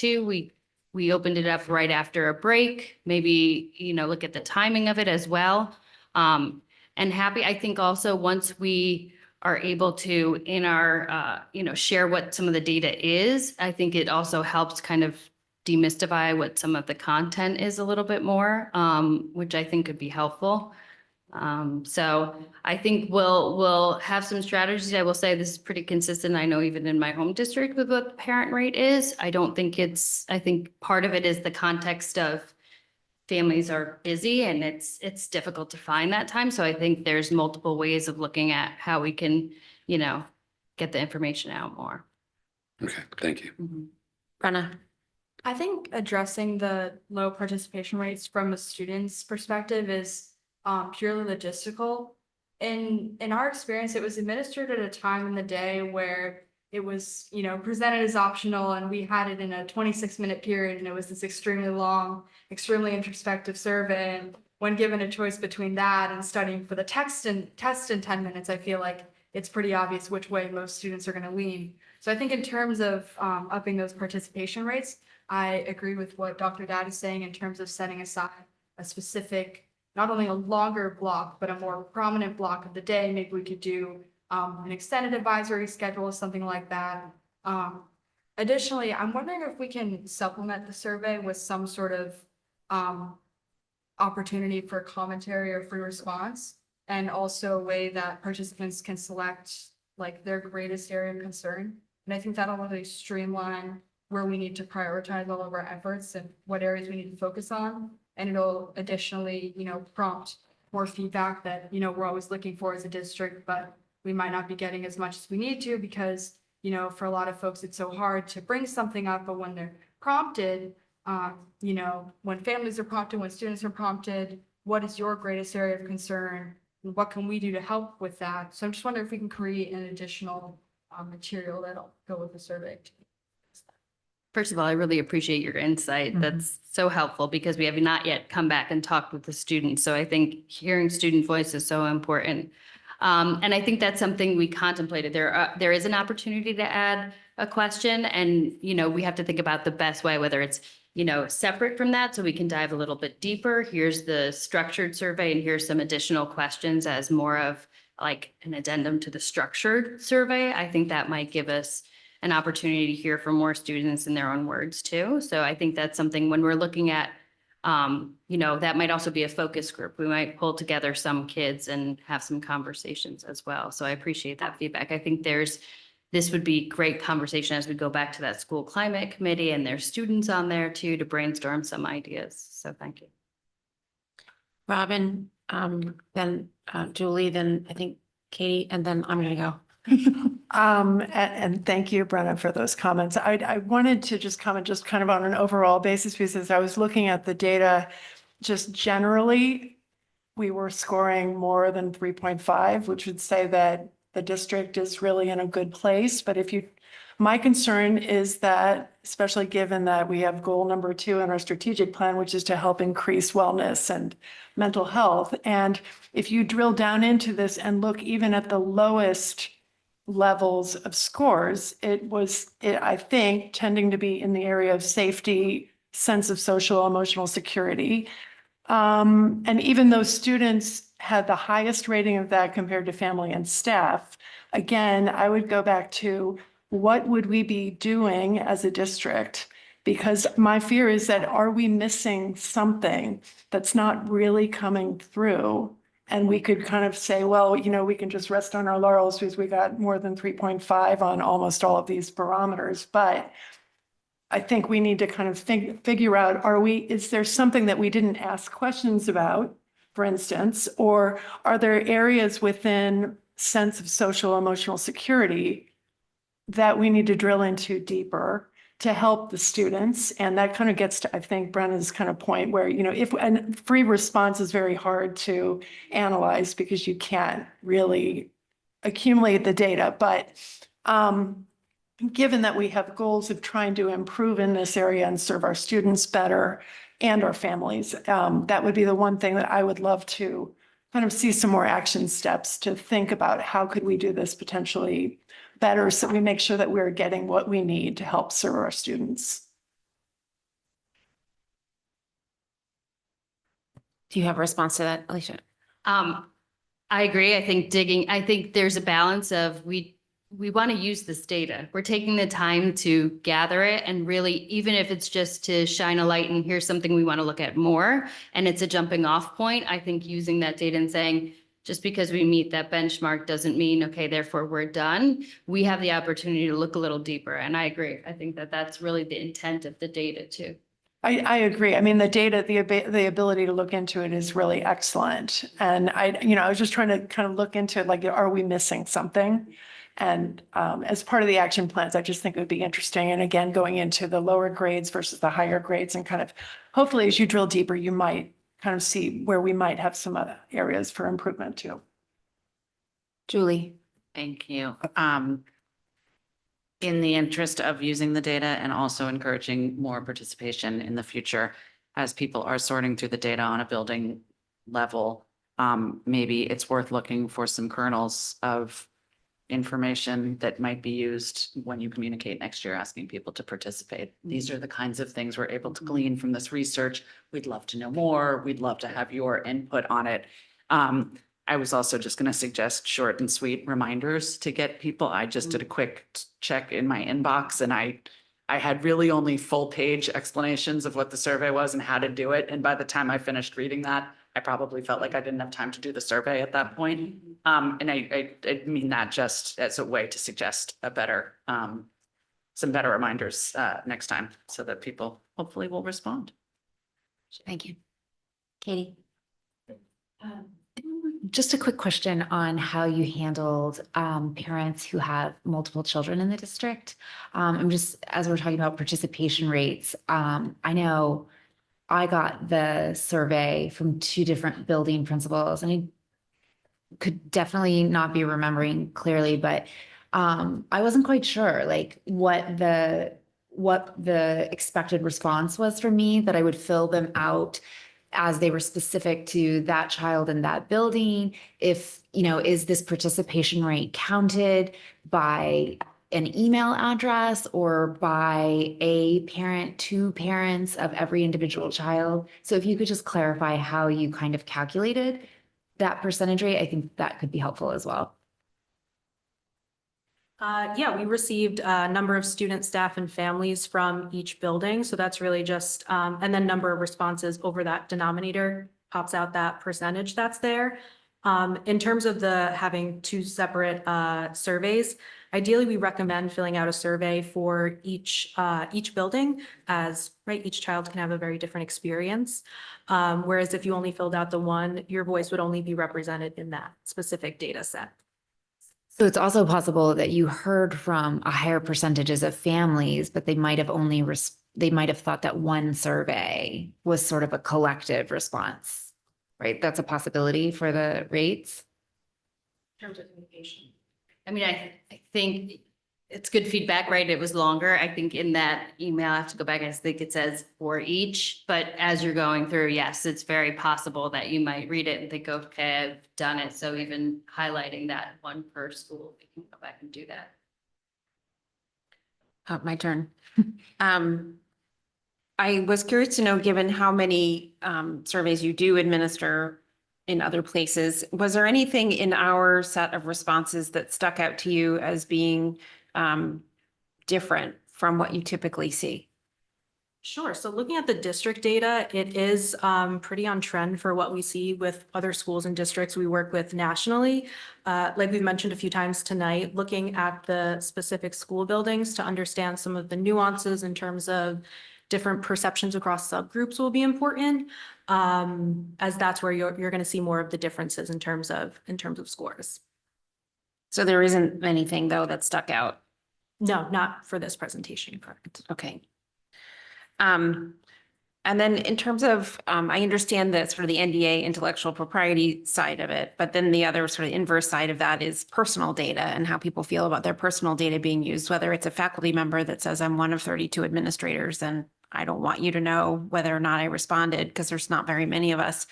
we opened it up right after a break, maybe, look at the timing of it as well. And I think also once we are able to in our, share what some of the data is, I think it also helps kind of demystify what some of the content is a little bit more, which I think could be helpful. So I think we'll have some strategies. I will say this is pretty consistent. I know even in my home district with what the parent rate is, I think part of it is the context of families are busy and it's difficult to find that time. So I think there's multiple ways of looking at how we can, get the information out more. okay, thank you. Mm-hmm. Brenna? I think addressing the low participation rates from a student's perspective is purely logistical. In our experience, it was administered at a time in the day where it was, presented as optional, and we had it in a 26-minute period, and it was this extremely long, extremely introspective survey. And when given a choice between that and studying for the test in 10 minutes, I feel like it's pretty obvious which way most students are going to lean. So I think in terms of upping those participation rates, I agree with what Dr. Dad is saying in terms of setting aside a specific, not only a longer block, but a more prominent block of the day. Maybe we could do an extended advisory schedule or something like that. Additionally, I'm wondering if we can supplement the survey with some sort of opportunity for commentary or free response, and also a way that participants can select like their greatest area of concern. And I think that'll really streamline where we need to prioritize all of our efforts and what areas we need to focus on. And it'll additionally, prompt more feedback that, we're always looking for as a district, but we might not be getting as much as we need to because, for a lot of folks, it's so hard to bring something up. But when they're prompted, when families are prompted, when students are prompted, what is your greatest area of concern? And what can we do to help with that? So I'm just wondering if we can create an additional material that'll go with the survey. First of all, I really appreciate your insight. That's so helpful because we have not yet come back and talked with the students. So I think hearing student voice is so important. And I think that's something we contemplated. There is an opportunity to add a question and, we have to think about the best way, whether it's, separate from that, so we can dive a little bit deeper. Here's the structured survey and here's some additional questions as more of like an addendum to the structured survey. I think that might give us an opportunity to hear from more students in their own words too. So I think that's something when we're looking at, that might also be a focus group. We might pull together some kids and have some conversations as well. So I appreciate that feedback. I think this would be great conversation as we go back to that school climate committee and there's students on there too to brainstorm some ideas. So thank you. Robin, then Julie, then I think Katie, and then I'm gonna go. And thank you, Brenna, for those comments. I wanted to just comment just kind of on an overall basis because I was looking at the data just generally, we were scoring more than 3.5, which would say that the district is really in a good place. But my concern is that, especially given that we have goal number 2 in our strategic plan, which is to help increase wellness and mental health. And if you drill down into this and look even at the lowest levels of scores, I think, tending to be in the area of safety, sense of social emotional security. And even though students had the highest rating of that compared to family and staff, again, I would go back to what would we be doing as a district? Because my fear is that are we missing something that's not really coming through? And we could kind of say, well, we can just rest on our laurels because we got more than 3.5 on almost all of these barometers. But I think we need to kind of figure out, is there something that we didn't ask questions about, for instance, or are there areas within sense of social emotional security that we need to drill into deeper to help the students? And that kind of gets to, I think, Brenna's kind of point where, and free response is very hard to analyze because you can't really accumulate the data. But given that we have goals of trying to improve in this area and serve our students better and our families, that would be the one thing that I would love to kind of see some more action steps to think about how could we do this potentially better so we make sure that we're getting what we need to help serve our students. Do you have a response to that, Alicia? I agree. I think there's a balance of we want to use this data. We're taking the time to gather it and really, even if it's just to shine a light and here's something we want to look at more, and it's a jumping off point, I think using that data and saying, just because we meet that benchmark doesn't mean, okay, therefore we're done. We have the opportunity to look a little deeper. And I agree. I think that that's really the intent of the data too. I agree. I mean, the data, the ability to look into it is really excellent. And I was just trying to kind of look into it, like, are we missing something? And as part of the action plans, I just think it would be interesting. And again, going into the lower grades versus the higher grades and kind of, hopefully, as you drill deeper, you might kind of see where we might have some other areas for improvement too. Julie. Thank you. In the interest of using the data and also encouraging more participation in the future, as people are sorting through the data on a building level, maybe it's worth looking for some kernels of information that might be used when you communicate next year, asking people to participate. These are the kinds of things we're able to glean from this research. We'd love to know more. We'd love to have your input on it. I was also just going to suggest short and sweet reminders to get people. I just did a quick check in my inbox and I had really only full page explanations of what the survey was and how to do it. And by the time I finished reading that, I probably felt like I didn't have time to do the survey at that point. And I mean that just as a way to suggest a better, some better reminders next time so that people hopefully will respond. Thank you. Katie. Just a quick question on how you handled parents who have multiple children in the district. I'm just, as we're talking about participation rates, I know I got the survey from 2 different building principals and I could definitely not be remembering clearly, but I wasn't quite sure like what the what the expected response was from me, that I would fill them out as they were specific to that child in that building. If, is this participation rate counted by an email address or by a parent, two parents of every individual child? So if you could just clarify how you kind of calculated that percentage rate, I think that could be helpful as well. Yeah, we received a number of students, staff, and families from each building. So that's really just, and then number of responses over that denominator pops out that percentage that's there. In terms of having two separate surveys, ideally, we recommend filling out a survey for each building, as each child can have a very different experience. Whereas if you only filled out the one, your voice would only be represented in that specific data set. So it's also possible that you heard from a higher percentages of families, but they might have they might have thought that one survey was sort of a collective response, right? That's a possibility for the rates. In terms of communication. I mean, I think it's good feedback, right? It was longer. I think in that email, I have to go back. I think it says for each, but as you're going through, yes, it's very possible that you might read it and think, okay, I've done it. So even highlighting that one per school, we can go back and do that. My turn. I was curious to know, given how many surveys you do administer in other places, was there anything in our set of responses that stuck out to you as being different from what you typically see? Sure. So looking at the district data, it is pretty on trend for what we see with other schools and districts we work with nationally. Like we've mentioned a few times tonight, looking at the specific school buildings to understand some of the nuances in terms of different perceptions across subgroups will be important, as that's where you're going to see more of the differences in terms of scores. So there isn't anything though that stuck out? No, not for this presentation, correct. Okay. And then in terms of, I understand that sort of the NDA intellectual propriety side of it, but then the other sort of inverse side of that is personal data and how people feel about their personal data being used, whether it's a faculty member that says, I'm one of 32 administrators and I don't want you to know whether or not I responded because there's not very many of us,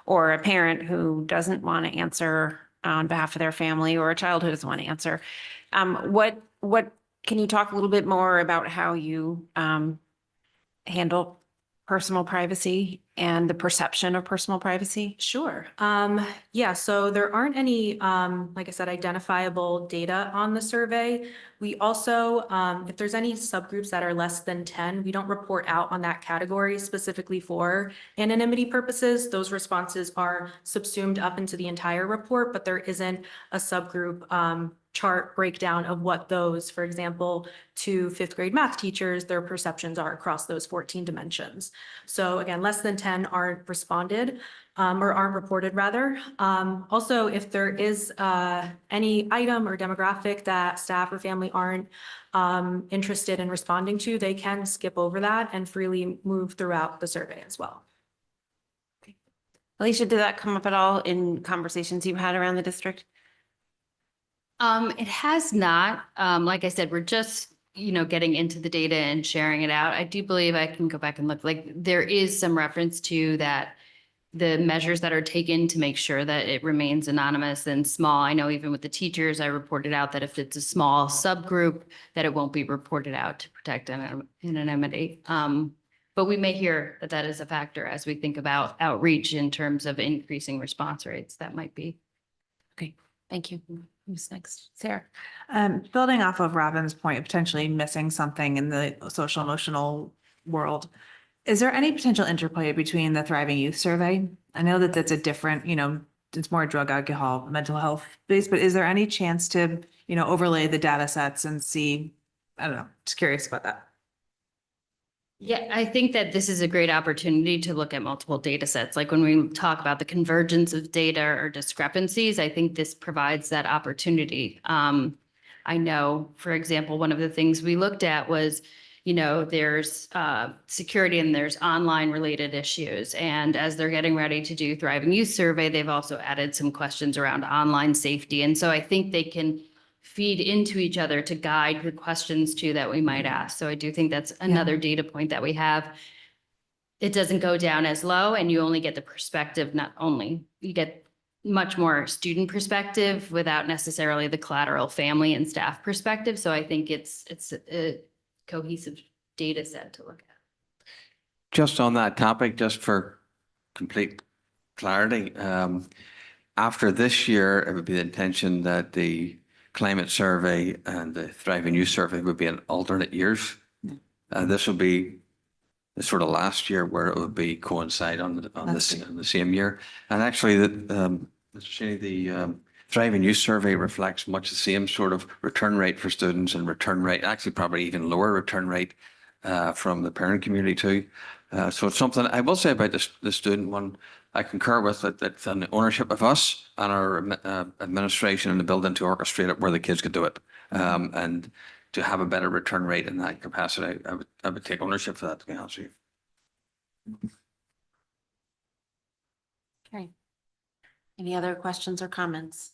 or a parent who doesn't want to answer on behalf of their family, or a child who doesn't want to answer. What can you talk a little bit more about how you handle personal privacy and the perception of personal privacy? Sure. Yeah, so there aren't any, like I said, identifiable data on the survey. We also, if there's any subgroups that are less than 10, we don't report out on that category specifically for anonymity purposes. Those responses are subsumed up into the entire report, but there isn't a subgroup chart breakdown of what those, for example, to fifth grade math teachers, their perceptions are across those 14 dimensions. So again, less than 10 aren't responded or aren't reported rather. Also, if there is any item or demographic that staff or family aren't interested in responding to, they can skip over that and freely move throughout the survey as well. Alicia, did that come up at all in conversations you've had around the district? It has not. Like I said, we're just, getting into the data and sharing it out. I do believe I can go back and look, like there is some reference to that, the measures that are taken to make sure that it remains anonymous and small. I know even with the teachers, I reported out that if it's a small subgroup, that it won't be reported out to protect anonymity. But we may hear that that is a factor as we think about outreach in terms of increasing response rates. That might be. Okay, thank you. Who's next? Sarah. Building off of Robin's point of potentially missing something in the social emotional world, is there any potential interplay between the Thriving Youth Survey? I know that that's a different, it's more drug, alcohol, mental health based, but is there any chance to, overlay the data sets and see, I don't know, just curious about that. Yeah, I think that this is a great opportunity to look at multiple data sets. Like when we talk about the convergence of data or discrepancies, I think this provides that opportunity. I know, for example, one of the things we looked at was, there's security and there's online related issues. And as they're getting ready to do Thriving Youth Survey, they've also added some questions around online safety. And so I think they can feed into each other to guide the questions too that we might ask. So I do think that's another data point that we have. It doesn't go down as low and you only get the perspective, not only, you get much more student perspective without necessarily the collateral family and staff perspective. So I think it's a cohesive data set to look at. Just on that topic, just for complete clarity, after this year, it would be the intention that the climate survey and the Thriving Youth survey would be in alternate years. This will be the sort of last year where it would be coincide on the same year. And actually, Mr. Cheney, the Thriving Youth survey reflects much the same sort of return rate for students and return rate, actually probably even lower return rate from the parent community too. So it's something I will say about the student one. I concur with that. That's an ownership of us and our administration and the building to orchestrate it where the kids could do it, and to have a better return rate in that capacity. I would take ownership for that, to be honest with you. Okay. Any other questions or comments?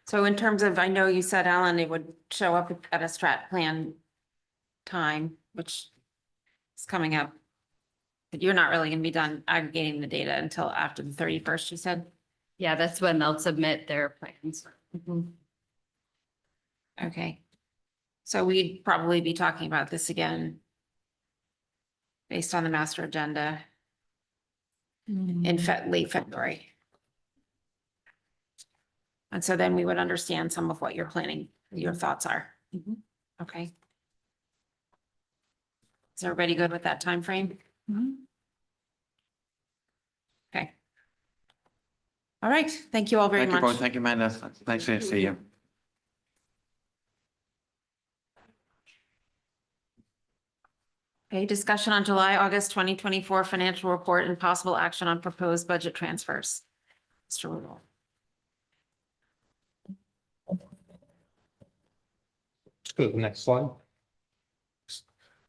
So in terms of, I know you said, Alan, it would show up at a strat plan time, which is coming up. But you're not really gonna be done aggregating the data until after the 31st, you said? Yeah, that's when they'll submit their plans. Okay. So we'd probably be talking about this again based on the master agenda in late February. And so then we would understand some of what you're planning, your thoughts are. Okay. Is everybody good with that time frame? Okay. All right. Thank you all very Thank you much. both. Thank you, Amanda. Thanks to see you. Okay, discussion on July, August 2024 financial report and possible action on proposed budget transfers. Mr. Woodall. Let's go to the next slide.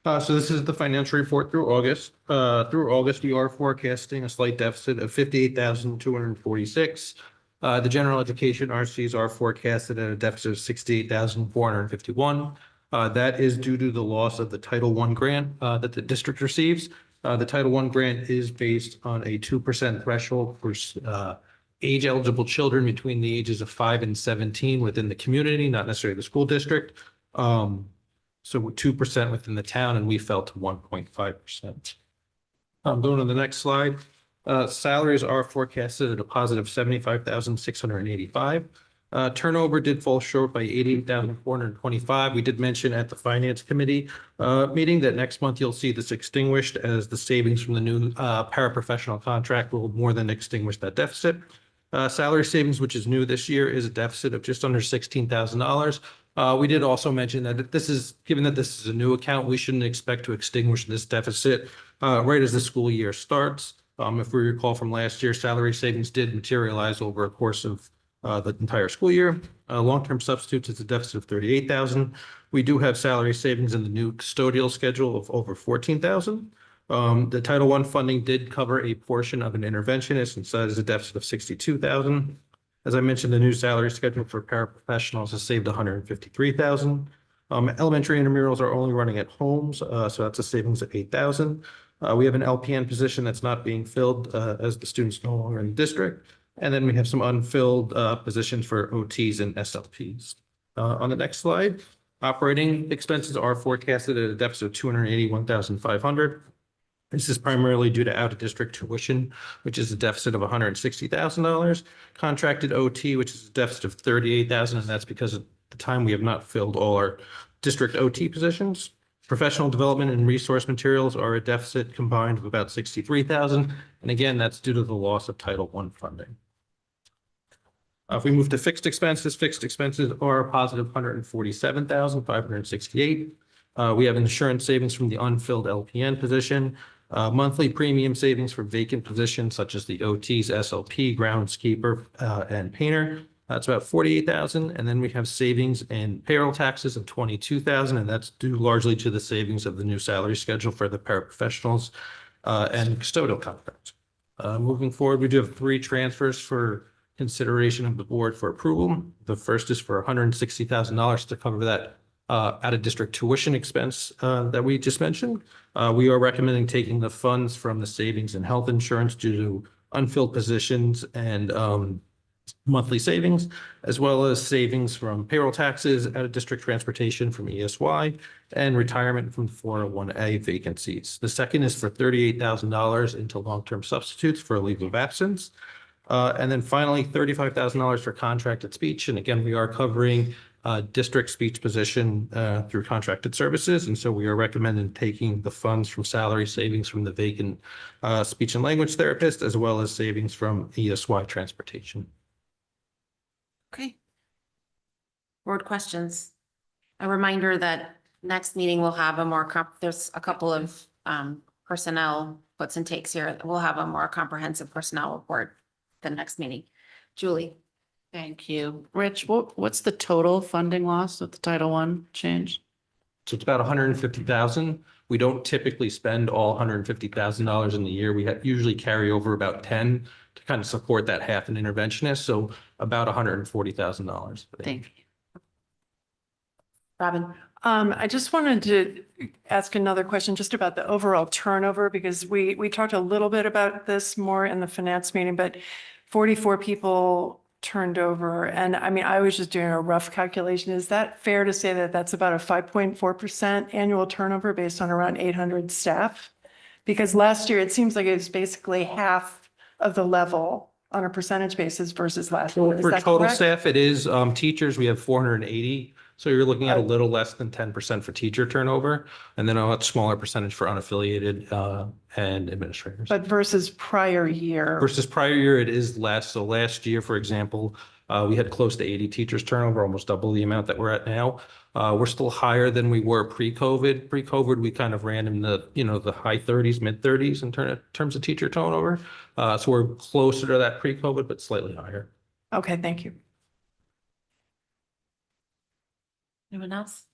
So this is the financial report through August. Through August, we are forecasting a slight deficit of 58,246. The general education RCs are forecasted at a deficit of 68,451. That is due to the loss of the Title I grant that the district receives. The Title I grant is based on a 2% threshold for age eligible children between the ages of 5 and 17 within the community, not necessarily the school district. So 2% within the town, and we fell to 1.5%. Going to the next slide. Salaries are forecasted at a positive 75,685. Turnover did fall short by 88,425. We did mention at the finance committee meeting that next month you'll see this extinguished as the savings from the new paraprofessional contract will more than extinguish that deficit. Salary savings, which is new this year, is a deficit of just under $16,000. We did also mention that this is, given that this is a new account, we shouldn't expect to extinguish this deficit right as the school year starts. If we recall from last year, salary savings did materialize over a course of the entire school year. Long-term substitutes is a deficit of 38,000. We do have salary savings in the new custodial schedule of over 14,000. The Title I funding did cover a portion of an interventionist, and so that is a deficit of 62,000. As I mentioned, the new salary schedule for paraprofessionals has saved 153,000. Elementary intramurals are only running at homes, so that's a savings of 8,000. We have an LPN position that's not being filled as the students no longer in the district. And then we have some unfilled positions for OTs and SLPs. On the next slide, operating expenses are forecasted at a deficit of 281,500. This is primarily due to out-of-district tuition, which is a deficit of $160,000. Contracted OT, which is a deficit of 38,000, and that's because at the time we have not filled all our district OT positions. Professional development and resource materials are a deficit combined of about 63,000. And again, that's due to the loss of Title I funding. If we move to fixed expenses are a positive 147,568. We have insurance savings from the unfilled LPN position, monthly premium savings for vacant positions such as the OTs, SLP, groundskeeper, and painter. That's about 48,000. And then we have savings in payroll taxes of 22,000. And that's due largely to the savings of the new salary schedule for the paraprofessionals and custodial contracts. Moving forward, we do have 3 transfers for consideration of the board for approval. The first is for $160,000 to cover that out-of-district tuition expense that we just mentioned. We are recommending taking the funds from the savings and health insurance due to unfilled positions and monthly savings, as well as savings from payroll taxes, out-of-district transportation from ESY, and retirement from 401A vacancies. The second is for $38,000 into long-term substitutes for a leave of absence. And then finally, $35,000 for contracted speech. And again, we are covering district speech position through contracted services. And so we are recommending taking the funds from salary savings from the vacant speech and language therapist, as well as savings from ESY transportation. Okay. Board questions. A reminder that next meeting we'll have a more there's a couple of personnel puts and takes here. We'll have a more comprehensive personnel report the next meeting. Julie. Thank you. Rich, what's the total funding loss with the Title I change? So it's about 150,000. We don't typically spend all $150,000 in the year. We usually carry over about 10 to kind of support that half an interventionist. So about $140,000. Thank you. Robin. I just wanted to ask another question just about the overall turnover, because we talked a little bit about this more in the finance meeting, but 44 people turned over. And I mean, I was just doing a rough calculation. Is that fair to say that that's about a 5.4% annual turnover based on around 800 staff? Because last year, it seems like it was basically half of the level on a percentage basis versus last year. Is For that total correct? staff, it is teachers, we have 480. So you're looking at a little less than 10% for teacher turnover, and then a much smaller percentage for unaffiliated and administrators. But versus prior year. Versus prior year, it is less. So last year, for example, we had close to 80 teachers turnover, almost double the amount that we're at now. We're still higher than we were pre-COVID. Pre-COVID, we kind of ran in the, the high 30s, mid 30s in terms of teacher turnover. So we're closer to that pre-COVID, but slightly higher. Okay, thank you. Anyone else?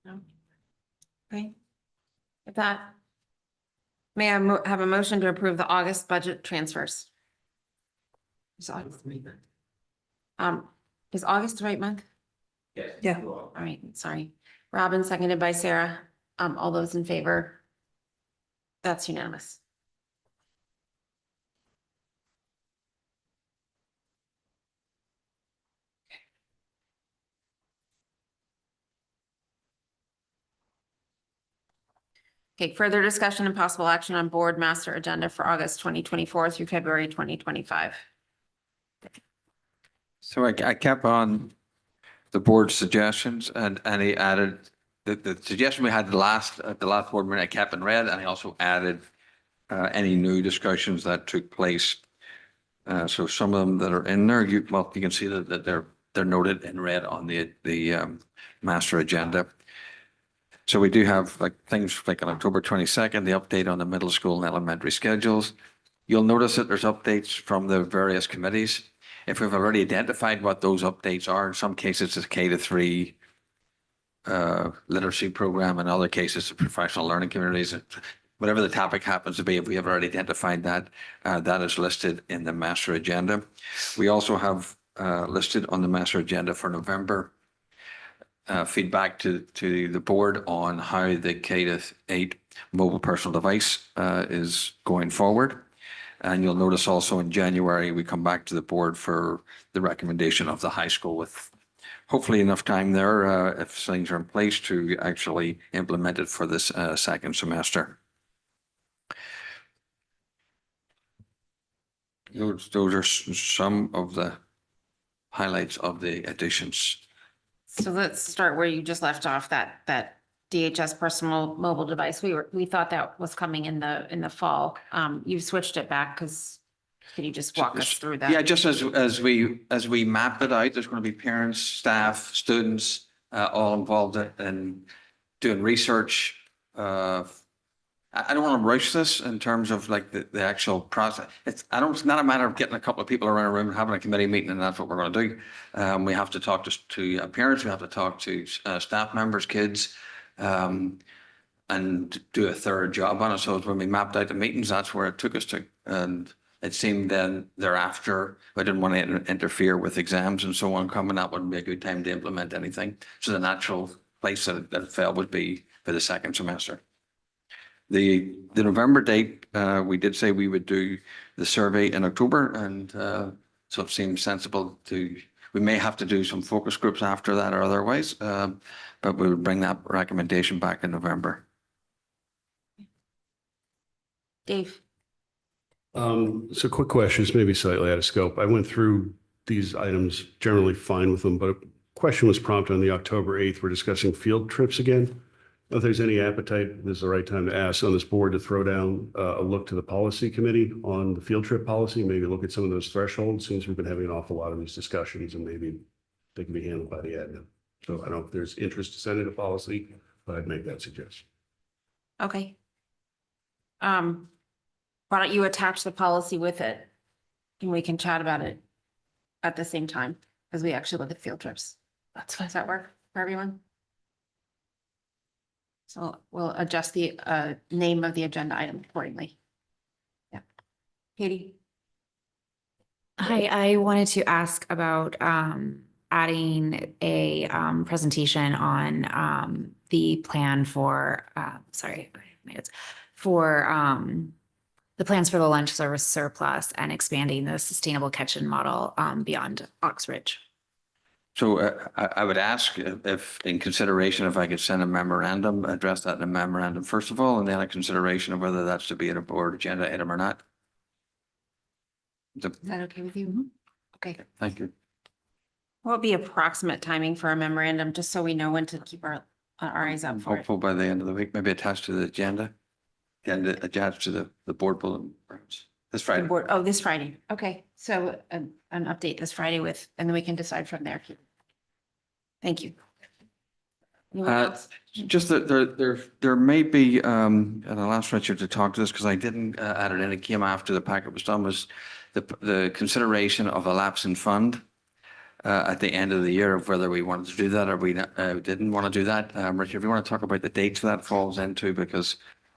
No? Okay. With that, may I have a motion to approve the August budget transfers? Is August the right month? Yeah. All right, sorry. Robin, seconded by Sarah. All those in favor? That's unanimous. Okay, further discussion and possible action on board master agenda for August 2024 through February 2025. So I kept on the board's suggestions and he added the suggestion we had at the last board meeting, I kept in red, and I also added any new discussions that took place. So some of them that are in there, you can see that they're noted in red on the master agenda. So we do have things like on October 22nd, the update on the middle school and elementary schedules. You'll notice that there's updates from the various committees. If we've already identified what those updates are, in some cases it's K-3 literacy program, in other cases the professional learning communities. Whatever the topic happens to be, if we have already identified that, that is listed in the master agenda. We also have listed on the master agenda for November feedback to the board on how the K-8 mobile personal device is going forward. And you'll notice also in January, we come back to the board for the recommendation of the high school with hopefully enough time there if things are in place to actually implement it for this second semester. Those are some of the highlights of the additions. So let's start where you just left off, that DHS personal mobile device. We thought that was coming in the fall. You switched it back because can you just walk us through that? Yeah, just as we map it out, there's going to be parents, staff, students, all involved in doing research. I don't want to rush this in terms of the actual process. It's not a matter of getting a couple of people around a room and having a committee meeting and that's what we're going to do. We have to talk to parents, we have to talk to staff members, kids, and do a thorough job on it. So when we mapped out the meetings, that's where it took us to. And it seemed then thereafter, I didn't want to interfere with exams and so on coming up, wouldn't be a good time to implement anything. So the natural place that it fell would be for the second semester. The November date, we did say we would do the survey in October, and so it seems sensible to, we may have to do some focus groups after that or otherwise, but we would bring that recommendation back in November. Dave? So quick questions, maybe slightly out of scope. I went through these items generally fine with them, but a question was prompted on the October 8th. We're discussing field trips again. If there's any appetite, this is the right time to ask on this board to throw down a look to the policy committee on the field trip policy, maybe look at some of those thresholds, since we've been having an awful lot of these discussions, and maybe they can be handled by the admin. So I don't know if there's interest to send it a policy, but I'd make that suggestion. Okay. Why don't you attach the policy with it? And we can chat about it at the same time as we actually look at field trips. Does that work for everyone? So we'll adjust the name of the agenda item accordingly. Yeah. Katie? Hi, I wanted to ask about adding a presentation on the plan for the plans for the lunch service surplus and expanding the sustainable kitchen model beyond Oxbridge. So I would ask if in consideration, if I could send a memorandum, address that in a memorandum first of all, and then a consideration of whether that's to be in a board agenda item or not. Is that okay with you? Okay. Thank you. What would be approximate timing for a memorandum, just so we know when to keep our eyes up for it? Hopeful by the end of the week, maybe attached to the agenda. And attached to the board bulletin, perhaps. This Friday. This Friday. Okay, so an update this Friday with, and then we can decide from there. Thank you. Anyone else? Just that there may be, and I'll ask Richard to talk to this because I didn't add it in. It came after the packet was done, was the consideration of a lapsing fund at the end of the year, of whether we wanted to do that or we didn't want to do that. Richard, if you want to talk about the dates that falls into, because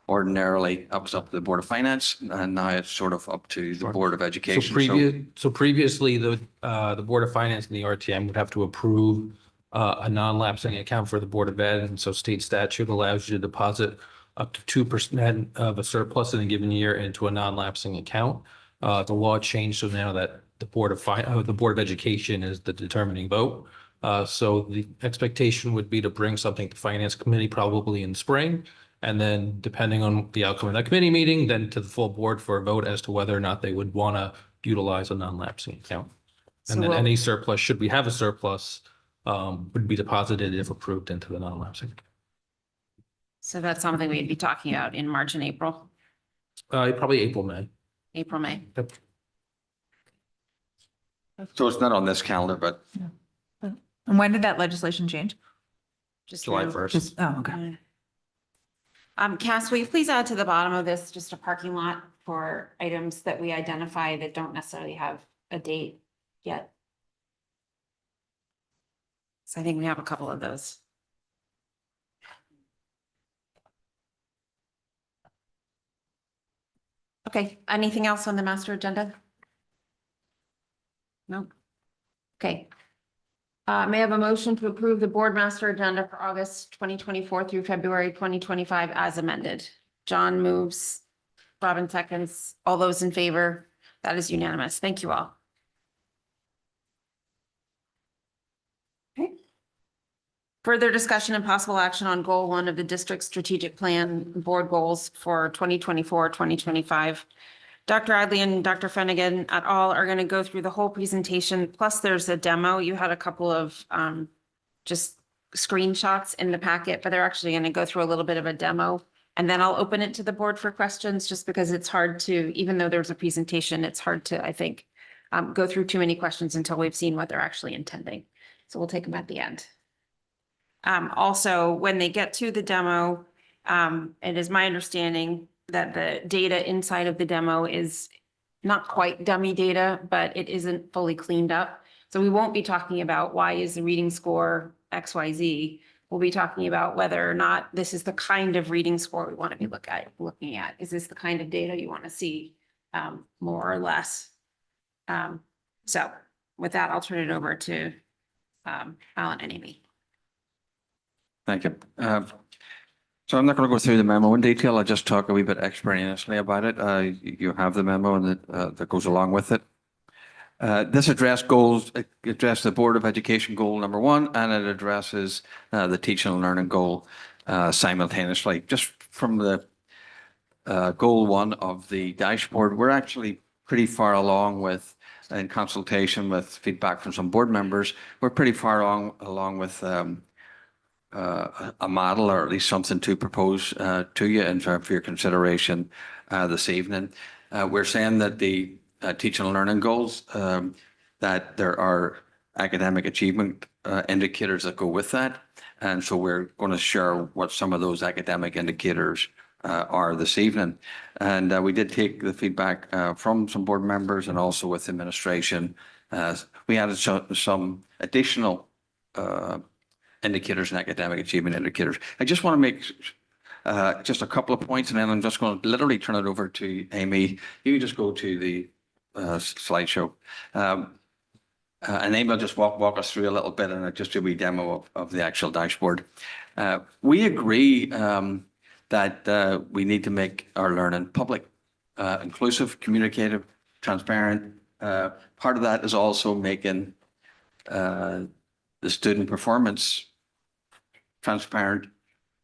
ordinarily that was up to the Board of Finance, and now it's sort of up to the Board of Education. So previously, the Board of Finance and the RTM would have to approve a non-lapsing account for the Board of Ed, and so state statute allows you to deposit up to 2% of a surplus in a given year into a non-lapsing account. The law changed, so now that the Board of Education is the determining vote. So the expectation would be to bring something to Finance Committee probably in spring. And then depending on the outcome of that committee meeting, then to the full board for a vote as to whether or not they would want to utilize a non-lapsing account. And then any surplus, should we have a surplus, would be deposited if approved into the non-lapsing. So that's something we'd be talking about in March and April, Probably April, May. April, May. Yep. So it's not on this calendar, but And when did that legislation change? Just July now. 1st. Oh, okay. Cass, will you please add to the bottom of this, just a parking lot for items that we identify that don't necessarily have a date yet? So I think we have a couple of those. Okay, anything else on the master agenda? No? Okay. May I have a motion to approve the board master agenda for August 2024 through February 2025 as amended? John moves, Robin seconds. All those in favor? That is unanimous. Thank you all. Okay. Further discussion and possible action on goal 1 of the district's strategic plan board goals for 2024-2025. Dr. Adley and Dr. Finnegan et al. Are going to go through the whole presentation, plus there's a demo. You had a couple of just screenshots in the packet, but they're actually going to go through a little bit of a demo. And then I'll open it to the board for questions, just because it's hard to, even though there's a presentation, it's hard to, I think, go through too many questions until we've seen what they're actually intending. So we'll take them at the end. Also, when they get to the demo, it is my understanding that the data inside of the demo is not quite dummy data, but it isn't fully cleaned up. So we won't be talking about why is the reading score XYZ. We'll be talking about whether or not this is the kind of reading score we want to be looking at. Is this the kind of data you want to see more or less. So with that, I'll turn it over to Alan and Amy. Thank you. So I'm not going to go through the memo in detail. I'll just talk a wee bit extemporaneously about it. You have the memo and that goes along with it. This address the Board of Education goal number 1, and it addresses the teaching and learning goal simultaneously. Just from the goal 1 of the dashboard, we're actually pretty far along with, in consultation with feedback from some board members, we're pretty far along with a model, or at least something to propose to you and for your consideration this evening. We're saying that the teaching and learning goals, that there are academic achievement indicators that go with that. And so we're going to share what some of those academic indicators are this evening. And we did take the feedback from some board members and also with administration. We added some additional indicators and academic achievement indicators. I just want to make just a couple of points, and then I'm just going to literally turn it over to Amy. You can just go to the slideshow. And Amy will just walk us through a little bit and just do a wee demo of the actual dashboard. We agree that we need to make our learning public, inclusive, communicative, transparent. Part of that is also making the student performance transparent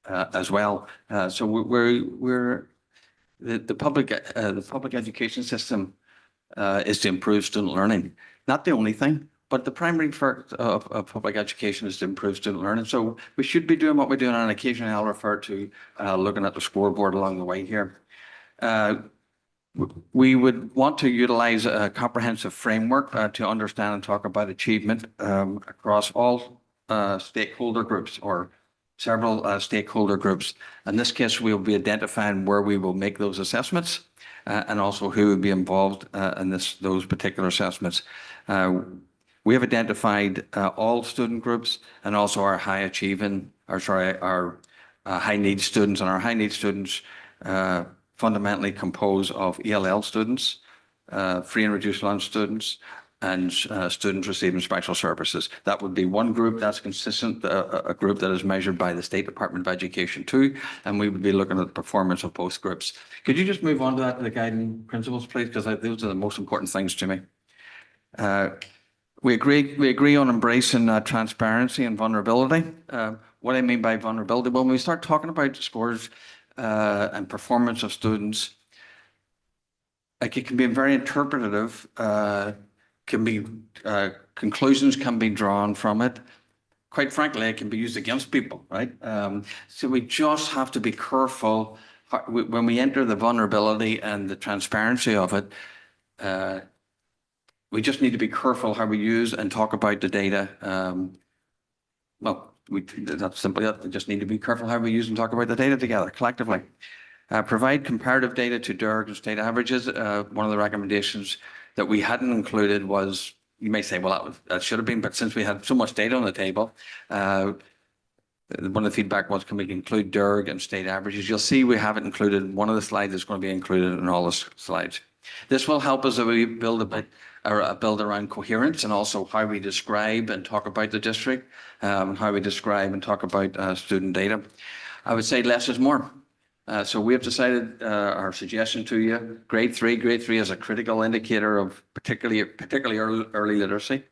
as well. So we're the public education system is to improve student learning. Not the only thing, but the primary part of public education is to improve student learning. So we should be doing what we're doing, and occasionally I'll refer to looking at the scoreboard along the way here. We would want to utilize a comprehensive framework to understand and talk about achievement across all stakeholder groups, or several stakeholder groups. In this case, we'll be identifying where we will make those assessments and also who would be involved in those particular assessments. We have identified all student groups and also our high achieving, our high needs students, and our high needs students fundamentally compose of ELL students, free and reduced lunch students, and students receiving special services. That would be one group that's consistent, a group that is measured by the State Department of Education too, and we would be looking at the performance of both groups. Could you just move on to that, the guiding principles, please? Because those are the most important things to me. We agree on embracing transparency and vulnerability. What I mean by vulnerability, well, when we start talking about scores and performance of students, like, it can be very interpretative, conclusions can be drawn from it. Quite frankly, it can be used against people, right? So we just have to be careful when we enter the vulnerability and the transparency of it. We just need to be careful how we use and talk about the data. That's simply it. We just need to be careful how we use and talk about the data together, collectively. Provide comparative data to DERG and state averages. One of the recommendations that we hadn't included was, you may say, well, that should have been, but since we had so much data on the table, one of the feedback was, can we include DERG and state averages? You'll see we haven't included. One of the slides is going to be included in all the slides. This will help us as we build around coherence, and also how we describe and talk about the district, how we describe and talk about student data. I would say less is more. So we have decided our suggestion to you, grade three is a critical indicator of particularly early literacy.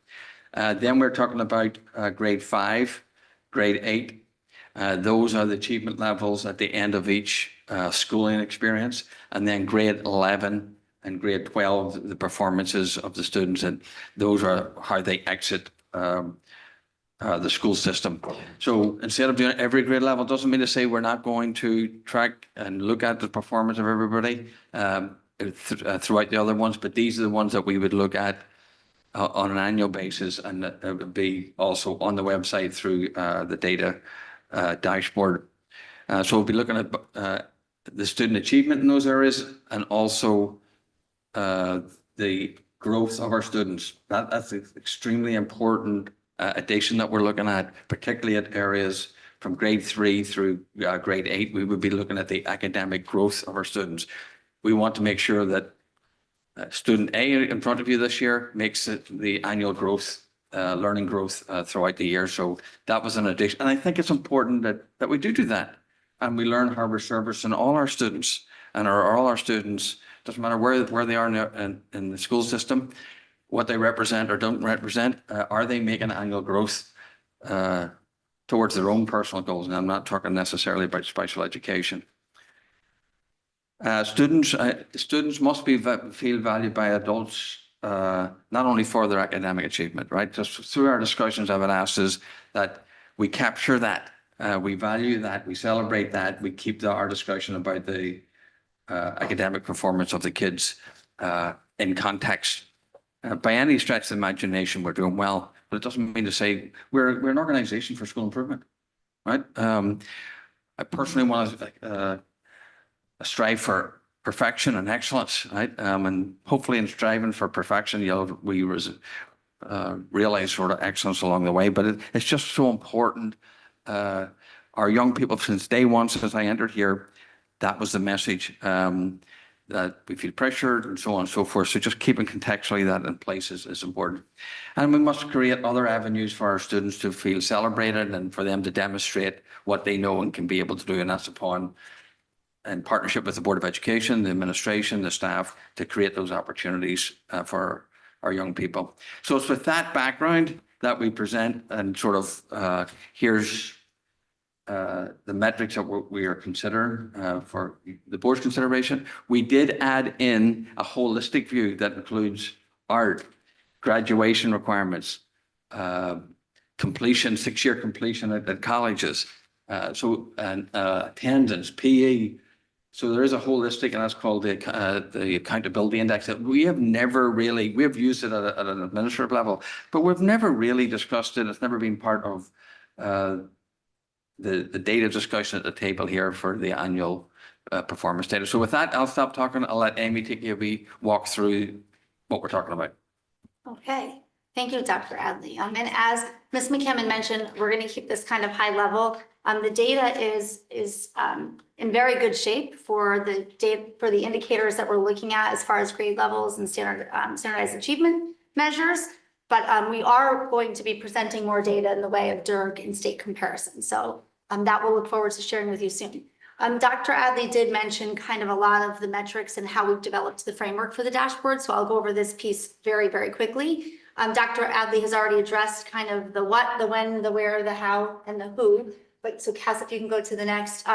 Then we're talking about grade 5, grade 8. Those are the achievement levels at the end of each schooling experience. And then grade 11 and grade 12, the performances of the students, and those are how they exit the school system. So instead of doing every grade level, doesn't mean to say we're not going to track and look at the performance of everybody throughout the other ones, but these are the ones that we would look at on an annual basis, and it would be also on the website through the data dashboard. So we'll be looking at the student achievement in those areas, and also the growth of our students. That's an extremely important addition that we're looking at, particularly at areas from grade 3 through grade 8. We would be looking at the academic growth of our students. We want to make sure that student A in front of you this year makes it the annual growth, learning growth throughout the year. So that was an addition. And I think it's important that we do that. And we learn harbor service in all our students and all our students, doesn't matter where they are in the school system, what they represent or don't represent, are they making annual growth towards their own personal goals? And I'm not talking necessarily about special education. Students must feel valued by adults, not only for their academic achievement, right? Just through our discussions, I've been asked is that we capture that, we value that, we celebrate that, we keep our discussion about the academic performance of the kids in context. By any stretch of the imagination, we're doing well, but it doesn't mean to say we're an organization for school improvement, right? I personally want to strive for perfection and excellence, right? And hopefully in striving for perfection, we realize sort of excellence along the way, but it's just so important. Our young people, since day one, since I entered here, that was the message, that we feel pressured and so on and so forth. So just keeping contextually that in place is important. And we must create other avenues for our students to feel celebrated and for them to demonstrate what they know and can be able to do. And that's upon, in partnership with the Board of Education, the administration, the staff, to create those opportunities for our young people. So it's with that background that we present and sort of here's the metrics that we are considering for the board's consideration. We did add in a holistic view that includes art, graduation requirements, completion, 6-year completion at colleges, and attendance, PE. So there is a holistic, and that's called the accountability index that we have never really, we have used it at an administrative level, but we've never really discussed it. It's never been part of the data discussion at the table here for the annual performance data. So with that, I'll stop talking. I'll let Amy take you a wee walk through what we're talking about. Okay, thank you, Dr. Adley. And as Ms. McCammon mentioned, we're going to keep this kind of high level. The data is in very good shape for the indicators that we're looking at as far as grade levels and standardized achievement measures. But we are going to be presenting more data in the way of DERG and state comparison. So that we'll look forward to sharing with you soon. Dr. Adley did mention kind of a lot of the metrics and how we've developed the framework for the dashboard. So I'll go over this piece very, very quickly. Dr. Adley has already addressed kind of the what, the when, the where, the how, and the who. But so Cass, if you can go to the next.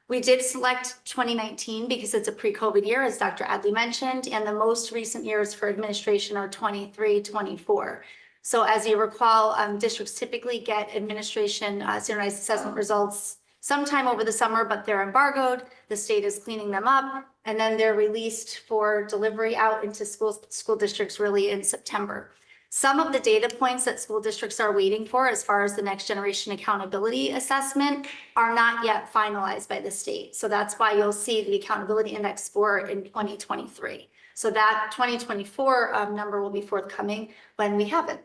We did select 2019 because it's a pre-COVID year, as Dr. Adley mentioned, and the most recent years for administration are 23, 24. So as you recall, districts typically get administration standardized assessment results sometime over the summer, but they're embargoed. The state is cleaning them up, and then they're released for delivery out into school districts really in September. Some of the data points that school districts are waiting for as far as the next generation accountability assessment are not yet finalized by the state. So that's why you'll see the accountability index score in 2023. So that 2024 number will be forthcoming when we have it.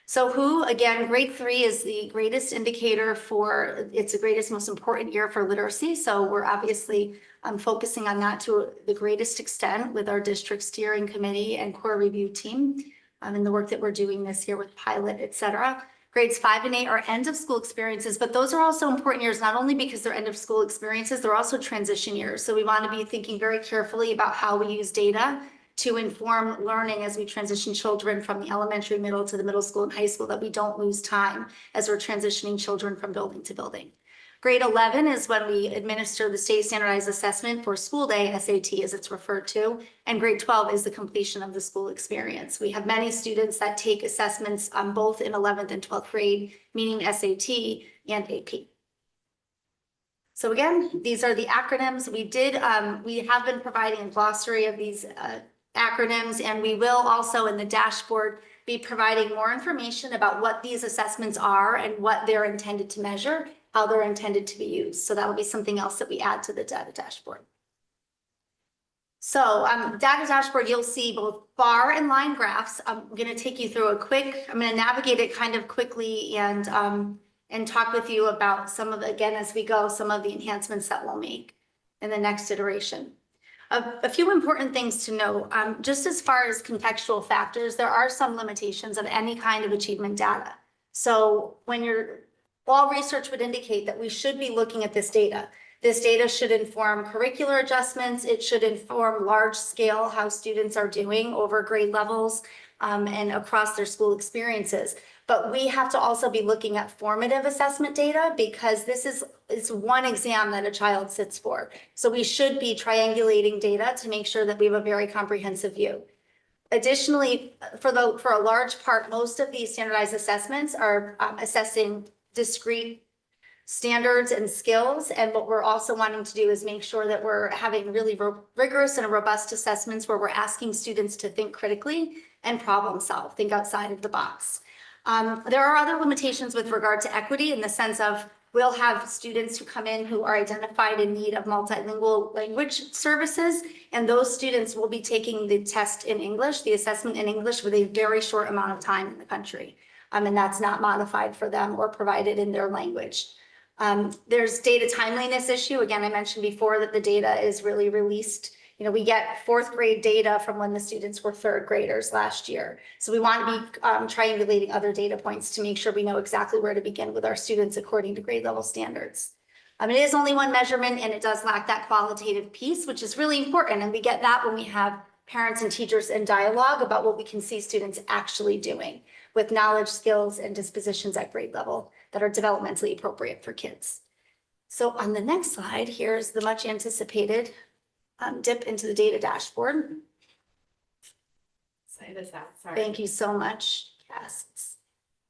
So who, again, grade 3 is the greatest indicator for, it's the greatest, most important year for literacy. So we're obviously focusing on that to the greatest extent with our district steering committee and core review team in the work that we're doing this year with pilot, et cetera. Grades 5 and 8 are end of school experiences, but those are also important years, not only because they're end of school experiences, they're also transition years. So we want to be thinking very carefully about how we use data to inform learning as we transition children from the elementary, middle to the middle school and high school, that we don't lose time as we're transitioning children from building to building. Grade 11 is when we administer the state standardized assessment for school day, SAT as it's referred to, and grade 12 is the completion of the school experience. We have many students that take assessments both in 11th and 12th grade, meaning SAT and AP. So again, these are the acronyms. We have been providing a glossary of these acronyms, and we will also in the dashboard be providing more information about what these assessments are and what they're intended to measure, how they're intended to be used. So that will be something else that we add to the data dashboard. So data dashboard, you'll see both bar and line graphs. I'm going to take you through I'm going to navigate it kind of quickly and talk with you about some of the, again, as we go, some of the enhancements that we'll make in the next iteration. A few important things to note, just as far as contextual factors, there are some limitations of any kind of achievement data. So all research would indicate that we should be looking at this data. This data should inform curricular adjustments. It should inform large scale how students are doing over grade levels and across their school experiences. But we have to also be looking at formative assessment data because it's one exam that a child sits for. So we should be triangulating data to make sure that we have a very comprehensive view. Additionally, for a large part, most of these standardized assessments are assessing discrete standards and skills. And what we're also wanting to do is make sure that we're having really rigorous and robust assessments where we're asking students to think critically and problem solve, think outside of the box. There are other limitations with regard to equity in the sense of we'll have students who come in who are identified in need of multilingual language services, and those students will be taking the test in English, the assessment in English, with a very short amount of time in the country. And that's not modified for them or provided in their language. There's data timeliness issue. Again, I mentioned before that the data is really released. We get fourth grade data from when the students were third graders last year. So we want to be triangulating other data points to make sure we know exactly where to begin with our students according to grade level standards. It is only one measurement and it does lack that qualitative piece, which is really important. And we get that when we have parents and teachers in dialogue about what we can see students actually doing with knowledge, skills, and dispositions at grade level that are developmentally appropriate for kids. So on the next slide, here's the much anticipated dip into the data dashboard. Thank you so much, Cass.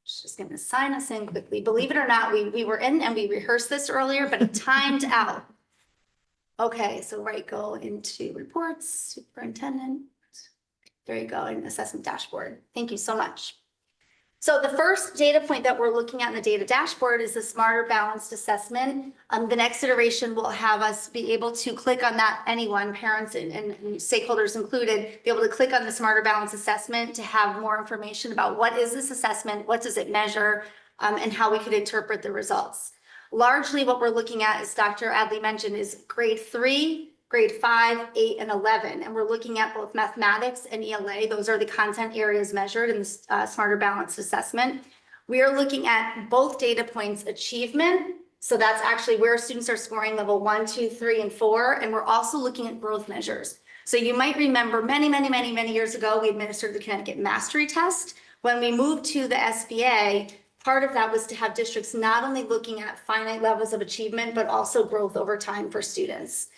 Just going to sign us in quickly. Believe it or not, we were in and we rehearsed this earlier, but it timed out. Okay, so go into reports, superintendent. There you go, in assessment dashboard. Thank you so much. So the first data point that we're looking at in the data dashboard is the Smarter Balanced Assessment. The next iteration will have us be able to click on that, anyone, parents and stakeholders included, be able to click on the Smarter Balanced Assessment to have more information about what is this assessment, what does it measure, and how we could interpret the results. Largely what we're looking at, as Dr. Adley mentioned, is grade 3, grade 5, 8, and 11. And we're looking at both mathematics and ELA. Those are the content areas measured in the Smarter Balanced Assessment. We are looking at both data points achievement. So that's actually where students are scoring level 1, 2, 3, and 4. And we're also looking at growth measures. So you might remember many years ago, we administered the Connecticut Mastery Test. When we moved to the SBA, part of that was to have districts not only looking at finite levels of achievement, but also growth over time for students.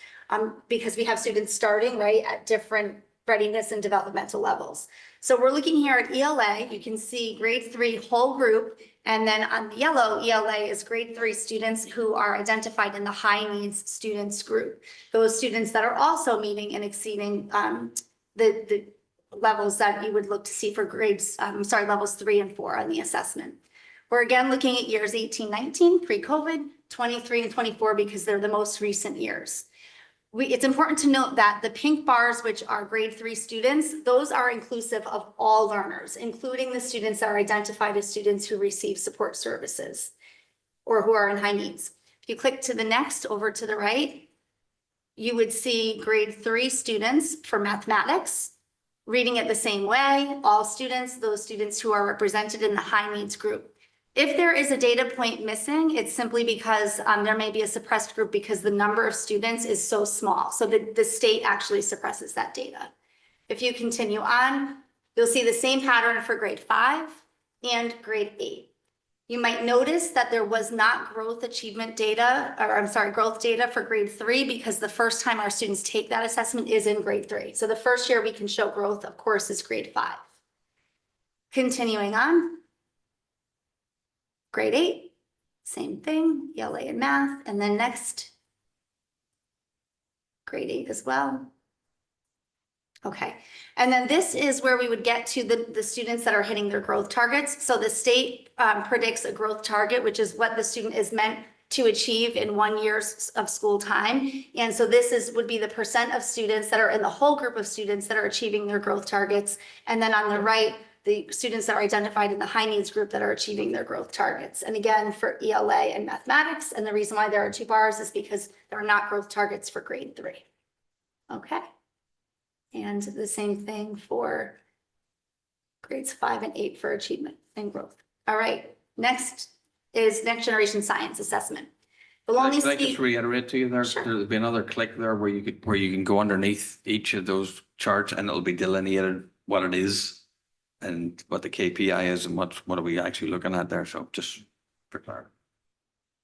Because we have students starting at different readiness and developmental levels. So we're looking here at ELA. You can see grade 3 whole group. And then on the yellow, ELA is grade 3 students who are identified in the high needs students group. Those students that are also meeting and exceeding the levels that you would look to see for levels 3 and 4 on the assessment. We're again looking at years 18, 19, pre-COVID, 23 and 24 because they're the most recent years. It's important to note that the pink bars, which are grade 3 students, those are inclusive of all learners, including the students that are identified as students who receive support services or who are in high needs. If you click to the next over to the right, you would see grade 3 students for mathematics, reading it the same way, all students, those students who are represented in the high needs group. If there is a data point missing, it's simply because there may be a suppressed group because the number of students is so small. So the state actually suppresses that data. If you continue on, you'll see the same pattern for grade 5 and grade 8. You might notice that there was not growth data for grade 3 because the first time our students take that assessment is in grade 3. So the first year we can show growth, of course, is grade 5. Continuing on. Grade 8, same thing, ELA and math, and then next, grade 8 as well. Okay, and then this is where we would get to the students that are hitting their growth targets. So the state predicts a growth target, which is what the student is meant to achieve in 1 year of school time. And so this would be the percent of students that are in the whole group of students that are achieving their growth targets. And then on the right, the students that are identified in the high needs group that are achieving their growth targets. And again, for ELA and mathematics, and the reason why there are 2 bars is because there are not growth targets for grade 3. Okay. And the same thing for grades 5 and 8 for achievement and growth. All right, next is next generation science assessment. We'll only Can I see. just reiterate to you there, Sure. there'll be another click there where you can go underneath each of those charts and it'll be delineated what it is and what the KPI is and what are we actually looking at there. So just for clarity.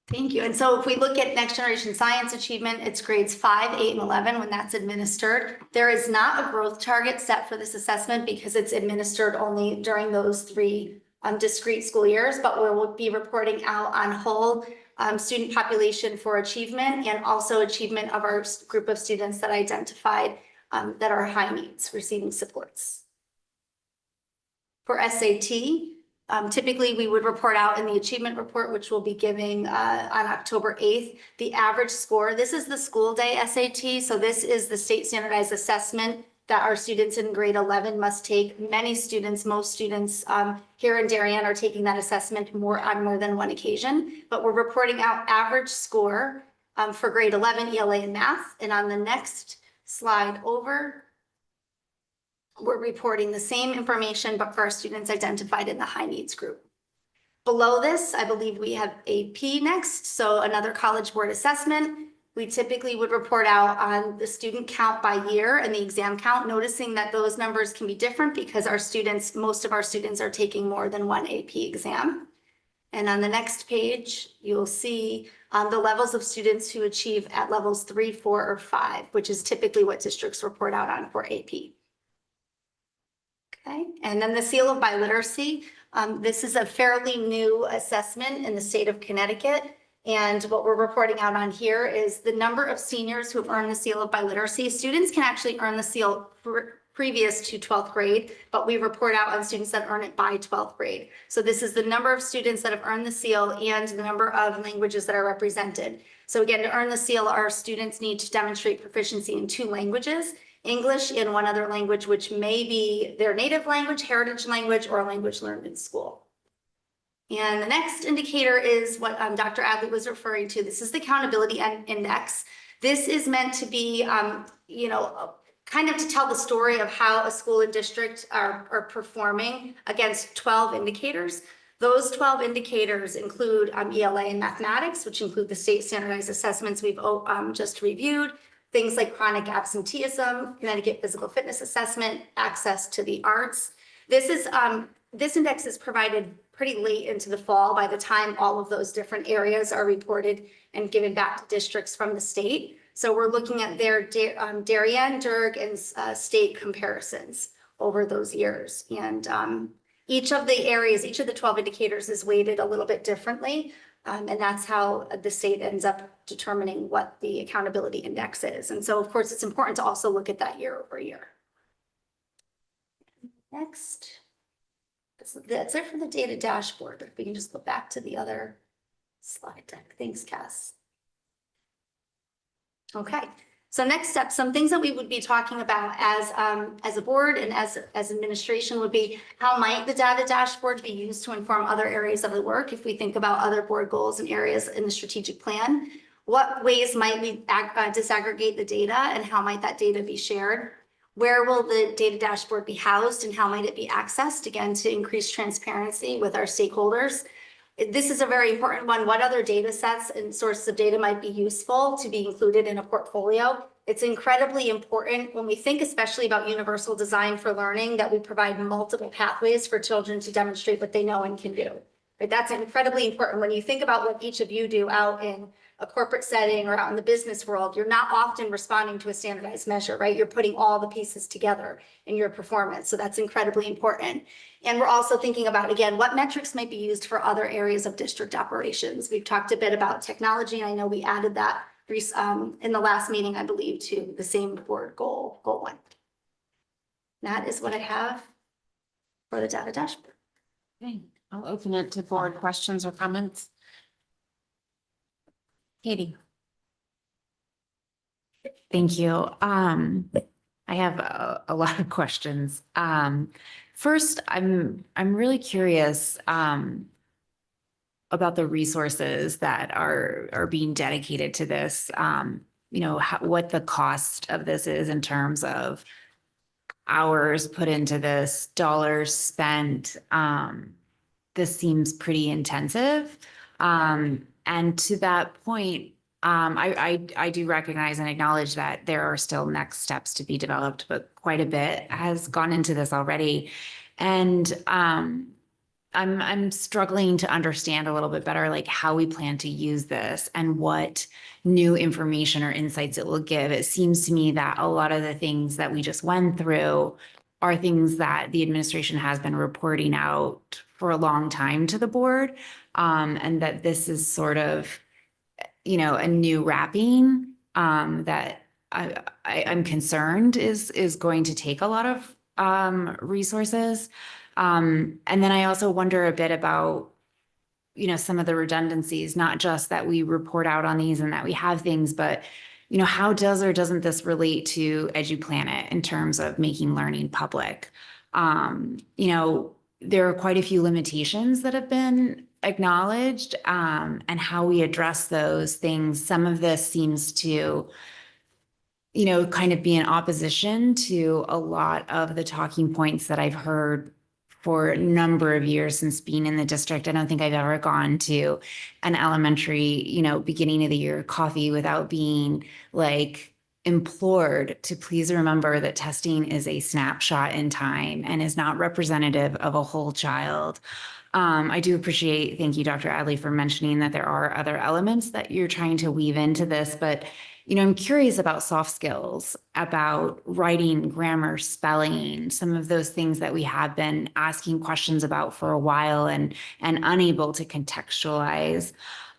Thank you. And so if we look at next generation science achievement, it's grades 5, 8, and 11 when that's administered. There is not a growth target set for this assessment because it's administered only during those 3 discrete school years, but we will be reporting out on whole student population for achievement and also achievement of our group of students that identified that are high needs receiving supports. For SAT, typically, we would report out in the achievement report, which we'll be giving on October 8th, the average score. This is the school day SAT. So this is the state standardized assessment that our students in grade 11 must take. Many students, most students here in Darien are taking that assessment on more than one occasion. But we're reporting out average score for grade 11 ELA and math. And on the next slide over, we're reporting the same information, but for our students identified in the high needs group. Below this, I believe we have AP next, so another College Board assessment. We typically would report out on the student count by year and the exam count, noticing that those numbers can be different because our students, most of our students are taking more than one AP exam. And on the next page, you'll see the levels of students who achieve at levels 3, 4, or 5, which is typically what districts report out on for AP. Okay, and then the seal of biliteracy. This is a fairly new assessment in the state of Connecticut. And what we're reporting out on here is the number of seniors who have earned the seal of biliteracy. Students can actually earn the seal previous to 12th grade, but we report out on students that earn it by 12th grade. So this is the number of students that have earned the seal and the number of languages that are represented. So again, to earn the seal, our students need to demonstrate proficiency in 2 languages. English in one other language, which may be their native language, heritage language, or a language learned in school. And the next indicator is what Dr. Adley was referring to. This is the accountability index. This is meant to be, kind of to tell the story of how a school and district are performing against 12 indicators. Those 12 indicators include ELA and mathematics, which include the state standardized assessments we've just reviewed. Things like chronic absenteeism, Connecticut physical fitness assessment, access to the arts. This index is provided pretty late into the fall by the time all of those different areas are reported and given back to districts from the state. So we're looking at their Darien, Durg, and state comparisons over those years. And each of the areas, each of the 12 indicators is weighted a little bit differently. And that's how the state ends up determining what the accountability index is. And so, of course, it's important to also look at that year over year. Next. That's it for the data dashboard. If we can just go back to the other slide deck. Thanks, Cass. Okay. So next step, some things that we would be talking about as a board and as administration would be how might the data dashboard be used to inform other areas of the work if we think about other board goals and areas in the strategic plan? What ways might we disaggregate the data and how might that data be shared? Where will the data dashboard be housed and how might it be accessed, again, to increase transparency with our stakeholders? This is a very important one. What other data sets and sources of data might be useful to be included in a portfolio? It's incredibly important when we think especially about universal design for learning that we provide multiple pathways for children to demonstrate what they know and can do. Right? That's incredibly important. When you think about what each of you do out in a corporate setting or out in the business world, you're not often responding to a standardized measure, right? You're putting all the pieces together in your performance. So that's incredibly important. And we're also thinking about, again, what metrics might be used for other areas of district operations. We've talked a bit about technology. I know we added that in the last meeting, I believe, to the same board goal 1. That is what I have for the data dashboard. Okay, I'll open it to board questions or comments. Katie. Thank you. I have a lot of questions. First, I'm really curious about the resources that are being dedicated to this. what the cost of this is in terms of hours put into this, dollars spent. This seems pretty intensive. And to that point, I do recognize and acknowledge that there are still next steps to be developed, but quite a bit has gone into this already. And I'm struggling to understand a little bit better, like how we plan to use this and what new information or insights it will give. It seems to me that a lot of the things that we just went through are things that the administration has been reporting out for a long time to the board. And that this is sort of, a new wrapping, that I'm concerned is going to take a lot of, resources. And then I also wonder a bit about, some of the redundancies, not just that we report out on these and that we have things, but, how does or doesn't this relate to EduPlanet in terms of making learning public? There are quite a few limitations that have been acknowledged, and how we address those things. Some of this seems to, kind of be in opposition to a lot of the talking points that I've heard for a number of years since being in the district. I don't think I've ever gone to an elementary, beginning of the year coffee without being like implored to please remember that testing is a snapshot in time and is not representative of a whole child. I do appreciate, thank you, Dr. Adley, for mentioning that there are other elements that you're trying to weave into this, but I'm curious about soft skills, about writing, grammar, spelling, some of those things that we have been asking questions about for a while and unable to contextualize.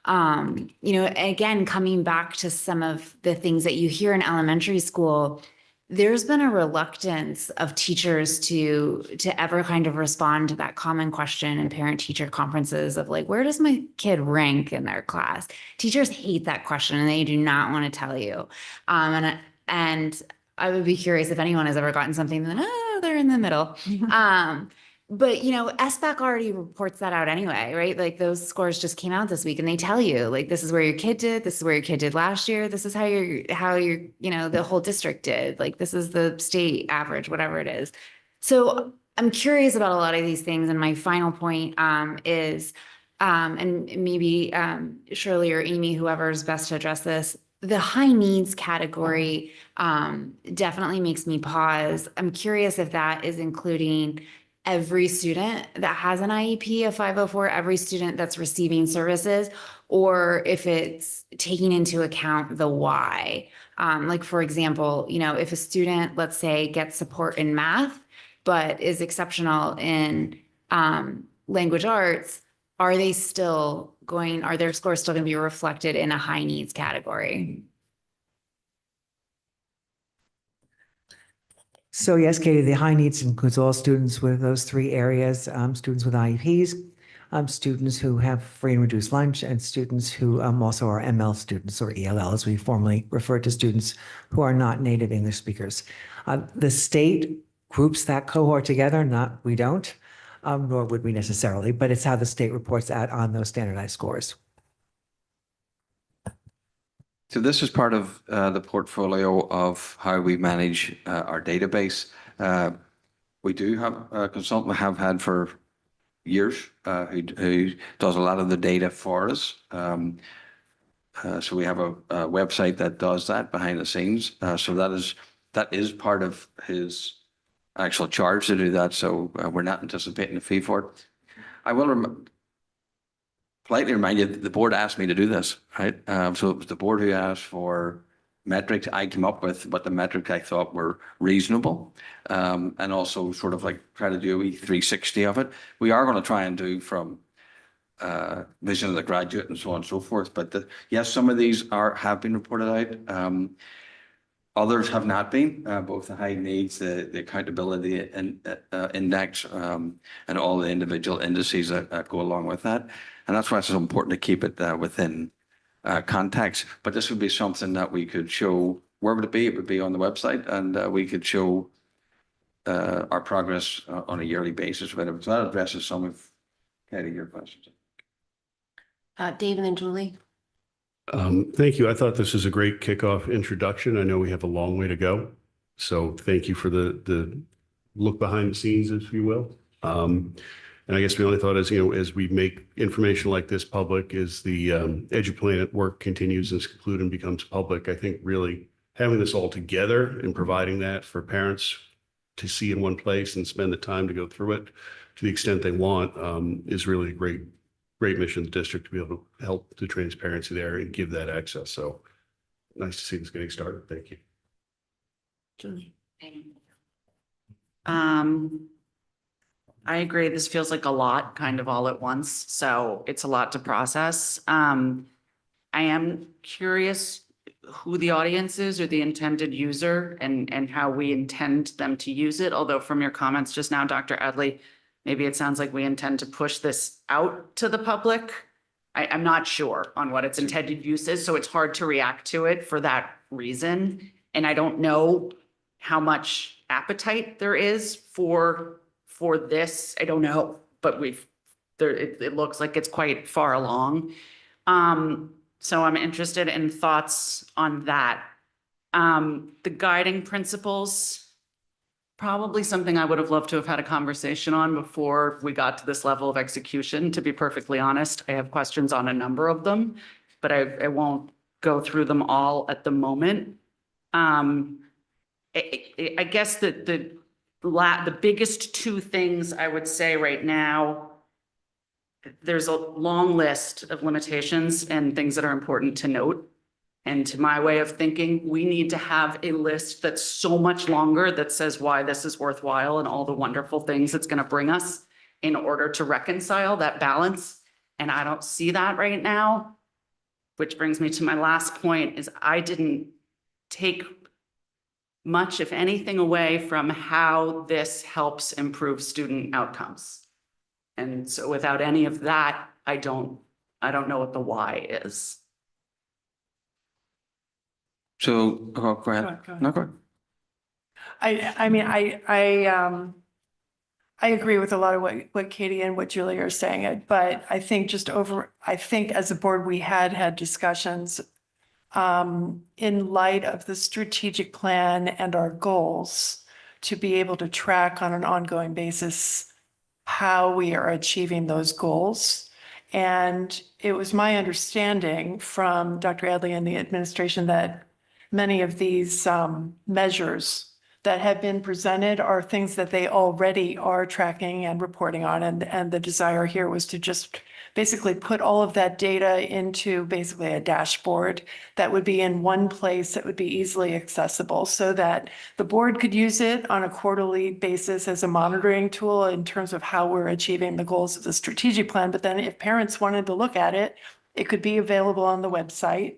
Again, coming back to some of the things that you hear in elementary school, there's been a reluctance of teachers to ever kind of respond to that common question in parent-teacher conferences of like, where does my kid rank in their class? Teachers hate that question and they do not want to tell you. And I would be curious if anyone has ever gotten something that, they're in the middle. But SBAC already reports that out anyway, right? Like those scores just came out this week and they tell you like, this is where your kid did, this is where your kid did last year. This is how the whole district did. Like, this is the state average, whatever it is. So I'm curious about a lot of these things. And my final point, is, and maybe, Shirley or Amy, whoever is best to address this, the high needs category, definitely makes me pause. I'm curious if that is including every student that has an IEP, a 504, every student that's receiving services, or if it's taking into account the why. Like, for example, if a student, let's say, gets support in math, but is exceptional in language arts, are their scores still going to be reflected in a high needs category? So yes, Katie, the high needs includes all students with those three areas, students with IEPs, students who have free and reduced lunch, and students who also are ML students, or ELL, as we formally refer to students who are not native English speakers. The state groups that cohort together, we don't, nor would we necessarily, but it's how the state reports out on those standardized scores. So this is part of the portfolio of how we manage our database. We do have a consultant we have had for years who does a lot of the data for us. So we have a website that does that behind the scenes. So that is part of his actual charge to do that. So we're not anticipating a fee for it. I will politely remind you, the board asked me to do this, right? So it was the board who asked for metrics. I came up with what the metrics I thought were reasonable, and also sort of like try to do a 360 of it. We are going to try and do from vision of the graduate and so on and so forth. But yes, some of these have been reported out. Others have not been, both the high needs, the accountability index, and all the individual indices that go along with that. And that's why it's so important to keep it within context. But this would be something that we could show. Where would it be? It would be on the website, and we could show our progress on a yearly basis. So that addresses some of, Katie, your questions. David and Julie. Thank you. I thought this was a great kickoff introduction. I know we have a long way to go. So thank you for the look behind the scenes, if you will. And I guess my only thought is, as we make information like this public, as the EduPlanet work continues and is concluded and becomes public, I think really having this all together and providing that for parents to see in one place and spend the time to go through it to the extent they want is really a great mission of the district to be able to help the transparency there and give that access. So nice to see this getting started. Thank you. Julie. I agree. This feels like a lot kind of all at once, so it's a lot to process. I am curious who the audience is or the intended user and how we intend them to use it. Although from your comments just now, Dr. Adley, maybe it sounds like we intend to push this out to the public. I'm not sure on what its intended use is, so it's hard to react to it for that reason. And I don't know how much appetite there is for this. I don't know, but it looks like it's quite far along. So I'm interested in thoughts on that. The guiding principles, probably something I would have loved to have had a conversation on before we got to this level of execution, to be perfectly honest. I have questions on a number of them, but I won't go through them all at the moment. I guess the biggest two things I would say right now, there's a long list of limitations and things that are important to note. And to my way of thinking, we need to have a list that's so much longer that says why this is worthwhile and all the wonderful things it's going to bring us in order to reconcile that balance. And I don't see that right now, which brings me to my last point is I didn't take much, if anything, away from how this helps improve student outcomes. And so without any of that, I don't know what the why is. So, go ahead. Go ahead. No, go ahead. I mean, I agree with a lot of what Katie and what Julie are saying, but I think I think as a board, we had discussions in light of the strategic plan and our goals to be able to track on an ongoing basis how we are achieving those goals. And it was my understanding from Dr. Adley and the administration that many of these measures that have been presented are things that they already are tracking and reporting on. And the desire here was to just basically put all of that data into basically a dashboard that would be in one place that would be easily accessible so that the board could use it on a quarterly basis as a monitoring tool in terms of how we're achieving the goals of the strategic plan. But then if parents wanted to look at it, it could be available on the website.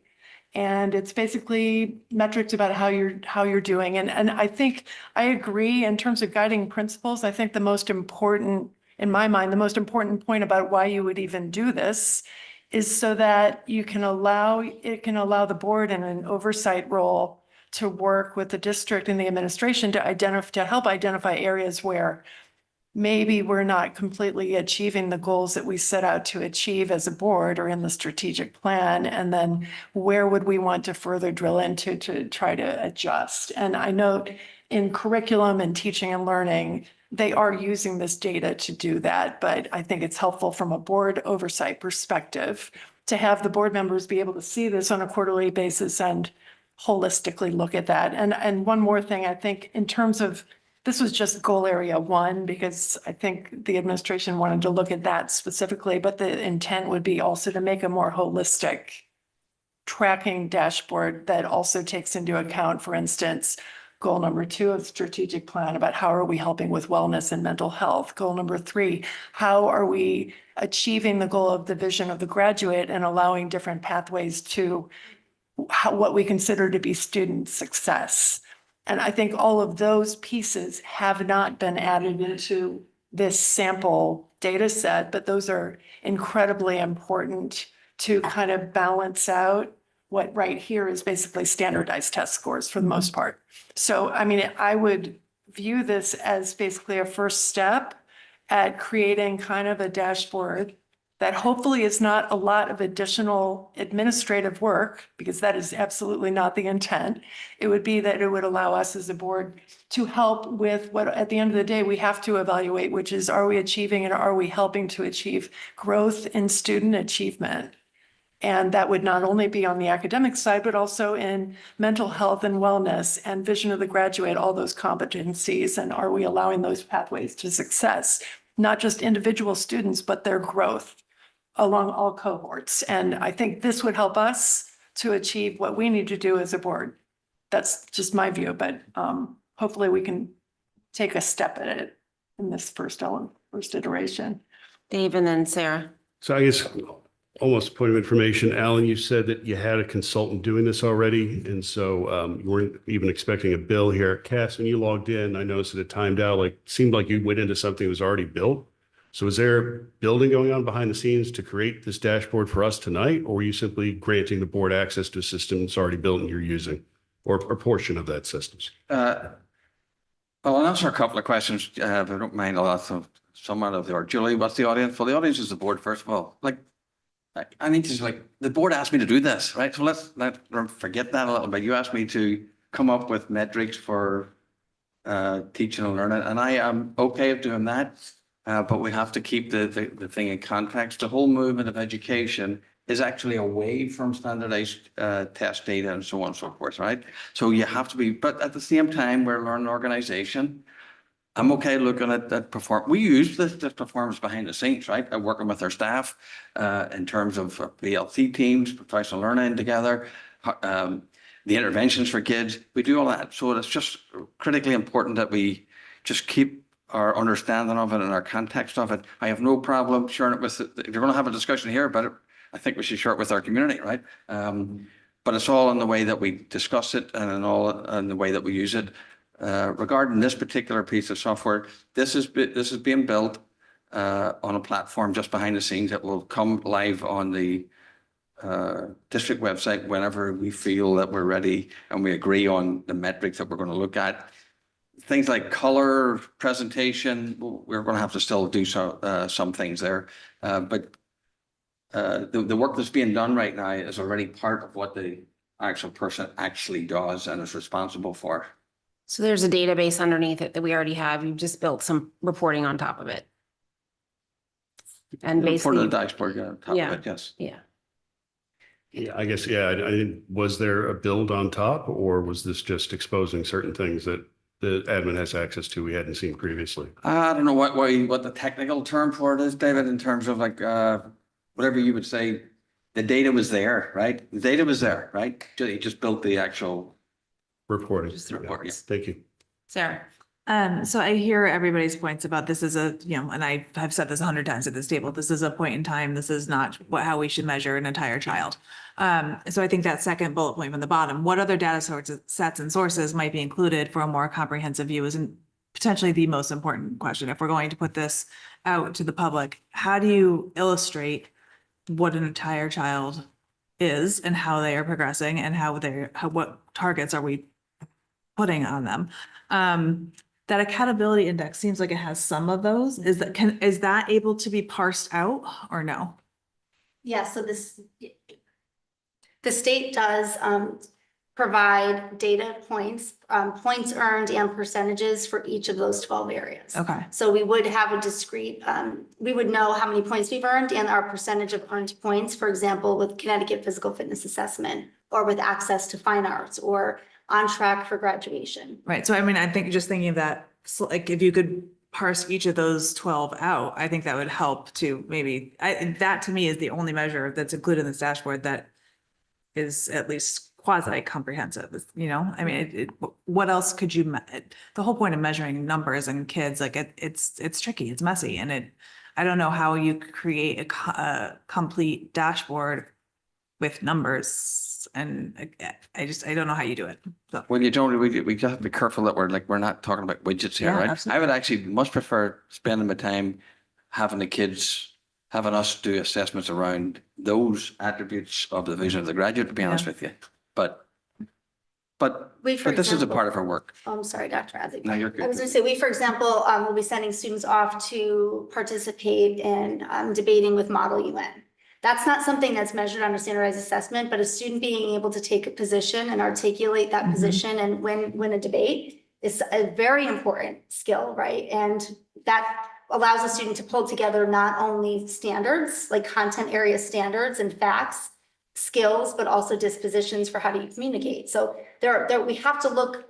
And it's basically metrics about how you're doing. And I think I agree in terms of guiding principles. I think the most important, in my mind, the most important point about why you would even do this is so that it can allow the board in an oversight role to work with the district and the administration to help identify areas where maybe we're not completely achieving the goals that we set out to achieve as a board or in the strategic plan. And then where would we want to further drill into to try to adjust? And I note in curriculum and teaching and learning, they are using this data to do that. But I think it's helpful from a board oversight perspective to have the board members be able to see this on a quarterly basis and holistically look at that. And one more thing, I think in terms of this was just goal area 1, because I think the administration wanted to look at that specifically, but the intent would be also to make a more holistic tracking dashboard that also takes into account, for instance, goal number 2 of strategic plan about how are we helping with wellness and mental health. Goal number 3, how are we achieving the goal of the vision of the graduate and allowing different pathways to what we consider to be student success. And I think all of those pieces have not been added into this sample data set, but those are incredibly important to kind of balance out what right here is basically standardized test scores for the most part. So, I mean, I would view this as basically a first step at creating kind of a dashboard that hopefully is not a lot of additional administrative work, because that is absolutely not the intent. It would be that it would allow us as a board to help with what, at the end of the day, we have to evaluate, which is, are we achieving and are we helping to achieve growth in student achievement? And that would not only be on the academic side, but also in mental health and wellness and vision of the graduate, all those competencies. And are we allowing those pathways to success? Not just individual students, but their growth along all cohorts. And I think this would help us to achieve what we need to do as a board. That's just my view, but hopefully we can take a step at it in this first iteration. Dave and then Sarah. So I guess almost a point of information, Alan, you said that you had a consultant doing this already. And so you weren't even expecting a bill here. Cass, when you logged in, I noticed that it timed out, like seemed like you went into something that was already built. So is there building going on behind the scenes to create this dashboard for us tonight? Or were you simply granting the board access to a system that's already built and you're using, or a portion of that system? Well, I'll answer a couple of questions, if I don't mind a lot of some out of there. Julie, what's the audience? Well, the audience is the board, first of all. Like, I need to, like, the board asked me to do this, right? So let's forget that a little bit. You asked me to come up with metrics for teaching and learning, and I am okay with doing that. But we have to keep the thing in context. The whole movement of education is actually away from standardized test data and so on and so forth, right? So you have to be, but at the same time, we're a learning organization. I'm okay looking at perform. We use this performance behind the scenes, right? Working with our staff in terms of VLC teams, professional learning together, the interventions for kids. We do all that. So it's just critically important that we just keep our understanding of it and our context of it. I have no problem sharing it with, if you're going to have a discussion here about it, I think we should share it with our community, right? But it's all in the way that we discuss it and in the way that we use it. Regarding this particular piece of software, this is being built on a platform just behind the scenes that will come live on the district website whenever we feel that we're ready and we agree on the metrics that we're going to look at. Things like color, presentation, we're going to have to still do some things there. But the work that's being done right now is already part of what the actual person actually does and is responsible for. So there's a database underneath it that we already have. You've just built some reporting on top of it. And For basically, the dashboard, on top yeah. of it, yes. Yeah. Yeah, I guess, yeah, I didn't, was there a build on top, or was this just exposing certain things that the admin has access to we hadn't seen previously? I don't know what the technical term for it is, David, in terms of like whatever you would say. The data was there, right? The data was there, right? You just built the actual Reporting. Just the reports. Thank you. Sarah. So I hear everybody's points about this is a, and I've said this 100 times at this table, this is a point in time. This is not how we should measure an entire child. So I think that second bullet point from the bottom, what other data sources, sets and sources might be included for a more comprehensive view is potentially the most important question. If we're going to put this out to the public, how do you illustrate what an entire child is and how they are progressing and what targets are we putting on them? That accountability index seems like it has some of those. Is that able to be parsed out or no? Yeah, so the state does provide data points, points earned and percentages for each of those 12 areas. Okay. So we would have a discrete, we would know how many points we've earned and our percentage of earned points, for example, with Connecticut Physical Fitness Assessment or with access to fine arts or on track for graduation. Right. So I mean, I think just thinking of that, like if you could parse each of those 12 out, I think that would help to maybe, that to me is the only measure that's included in this dashboard that is at least quasi comprehensive, I mean, what else could you, the whole point of measuring numbers and kids, like it's tricky, it's messy. And I don't know how you create a complete dashboard with numbers. And I don't know how you do it. So. Well, you don't, we just have to be careful that we're not talking about widgets here, Yeah, right? absolutely. I would actually much prefer spending my time having us do assessments around those attributes of the vision of the graduate, to be honest with you. But But, For but this is a example- part of our work. Oh, I'm sorry, Dr. Adley. No, you're I was good. gonna say, we, for example, will be sending students off to participate in debating with Model UN. That's not something that's measured on a standardized assessment, but a student being able to take a position and articulate that position and win a debate is a very important skill, right? And that allows a student to pull together not only standards, like content area standards and facts, skills, but also dispositions for how do you communicate. So we have to look,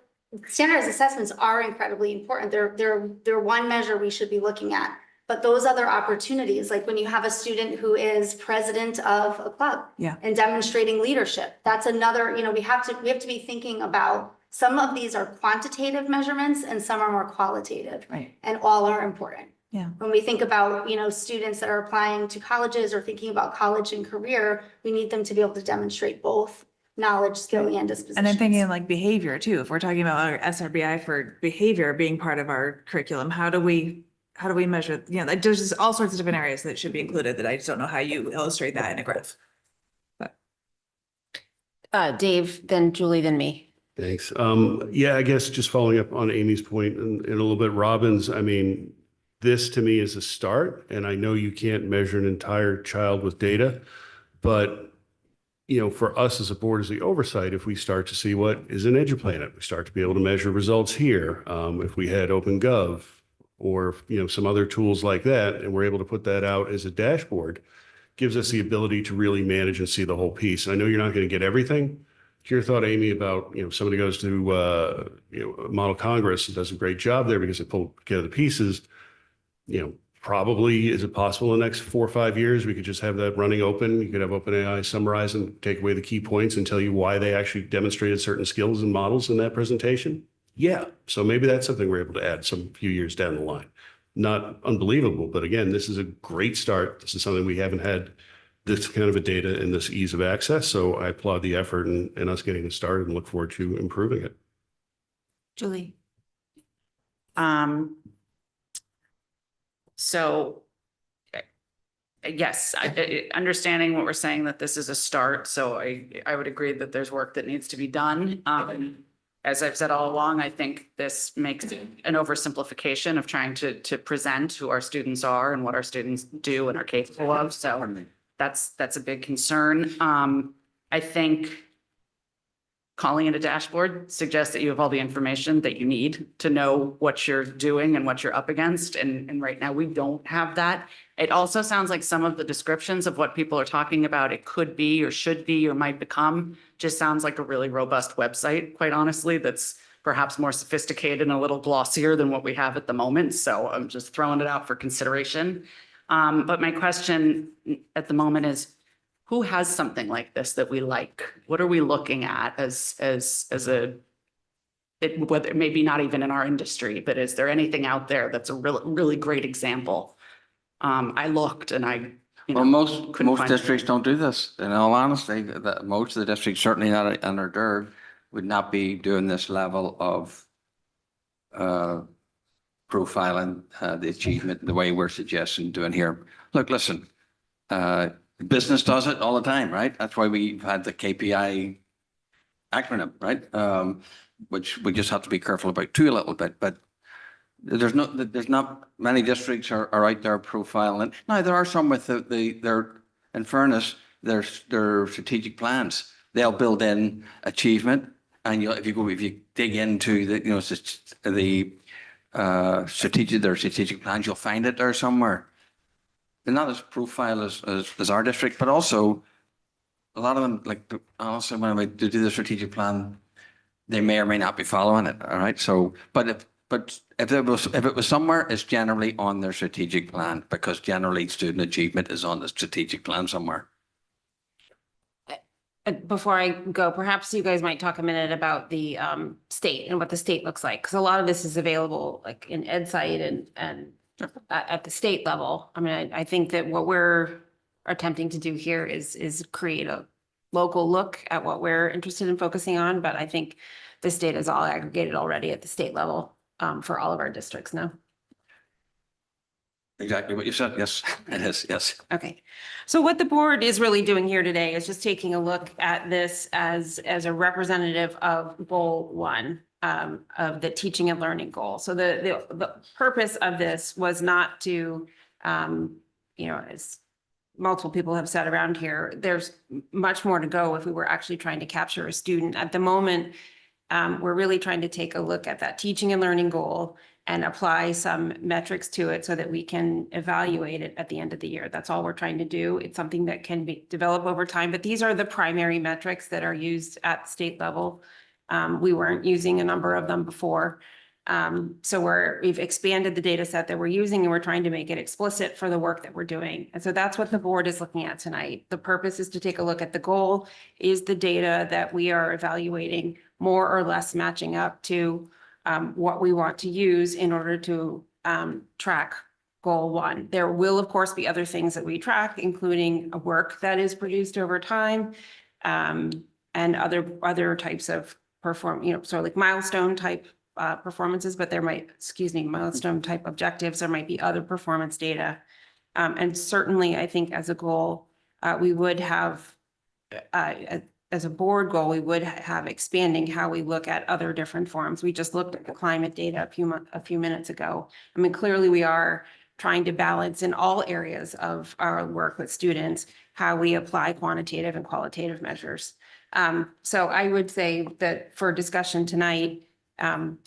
standardized assessments are incredibly important. They're one measure we should be looking at. But those other opportunities, like when you have a student who is president of a club and demonstrating leadership, that's another, we have to be thinking about, some of these are quantitative measurements and some are more qualitative. Right. And all are important. Yeah. When we think about, students that are applying to colleges or thinking about college and career, we need them to be able to demonstrate both knowledge, skill, and disposition. And I'm thinking like behavior too. If we're talking about our SRBI for behavior being part of our curriculum, how do we measure, like there's just all sorts of different areas that should be included that I just don't know how you illustrate that in a graph. Dave, then Julie, then me. Thanks. Yeah, I guess just following up on Amy's point and a little bit Robin's, I mean, this to me is a start, and I know you can't measure an entire child with data, but for us as a board, as the oversight, if we start to see what is in EduPlanet, we start to be able to measure results here. If we had OpenGov or some other tools like that, and we're able to put that out as a dashboard, gives us the ability to really manage and see the whole piece. And I know you're not going to get everything. Your thought, Amy, about somebody goes to Model Congress and does a great job there because they pull together the pieces. Probably is it possible in the next 4 or 5 years we could just have that running open? You could have OpenAI summarize and take away the key points and tell you why they actually demonstrated certain skills and models in that presentation. Yeah, so maybe that's something we're able to add some few years down the line. Not unbelievable, but again, this is a great start. This is something we haven't had, this kind of a data and this ease of access. So I applaud the effort and us getting this started and look forward to improving it. Julie. So yes, understanding what we're saying, that this is a start. So I would agree that there's work that needs to be done. As I've said all along, I think this makes an oversimplification of trying to present who our students are and what our students do and are capable of. So that's a big concern. I think calling it a dashboard suggests that you have all the information that you need to know what you're doing and what you're up against. And right now we don't have that. It also sounds like some of the descriptions of what people are talking about, it could be or should be or might become, just sounds like a really robust website, quite honestly, that's perhaps more sophisticated and a little glossier than what we have at the moment. So I'm just throwing it out for consideration. But my question at the moment is, who has something like this that we like? What are we looking at as whether maybe not even in our industry, but is there anything out there that's a really great example? I looked and Well, most districts don't do this. In all honesty, that most of the districts, certainly not under DERG, would not be doing this level of profiling the achievement the way we're suggesting doing here. Look, listen, business does it all the time, right? That's why we've had the KPI acronym, right? Which we just have to be careful about too a little bit, but there's not many districts are out there profiling. Now there are some with their, in fairness, their strategic plans. They'll build in achievement, and if you dig into their strategic plans, you'll find it there somewhere. They're not as profile as our district, but also a lot of them, like honestly, when we do the strategic plan, they may or may not be following it. All right, so but if it was somewhere, it's generally on their strategic plan, because generally student achievement is on the strategic plan somewhere. Before I go, perhaps you guys might talk a minute about the state and what the state looks like, because a lot of this is available like in EdSite and at the state level. I mean, I think that what we're attempting to do here is create a local look at what we're interested in focusing on, but I think this data is all aggregated already at the state level for all of our districts now. Exactly what you said. Yes, it is. Yes. Okay, so what the board is really doing here today is just taking a look at this as a representative of goal one of the teaching and learning goal. So the purpose of this was not to, as multiple people have said around here, there's much more to go if we were actually trying to capture a student. At the moment, we're really trying to take a look at that teaching and learning goal and apply some metrics to it so that we can evaluate it at the end of the year. That's all we're trying to do. It's something that can be developed over time, but these are the primary metrics that are used at state level. We weren't using a number of them before. So we've expanded the data set that we're using and we're trying to make it explicit for the work that we're doing. And so that's what the board is looking at tonight. The purpose is to take a look at the goal. Is the data that we are evaluating more or less matching up to what we want to use in order to track goal one. There will, of course, be other things that we track, including work that is produced over time and other types of sort of like milestone type performances, but milestone type objectives. There might be other performance data. And certainly, I think as a goal, we would have as a board goal, we would have expanding how we look at other different forms. We just looked at the climate data a few minutes ago. I mean, clearly we are trying to balance in all areas of our work with students, how we apply quantitative and qualitative measures. So I would say that for discussion tonight,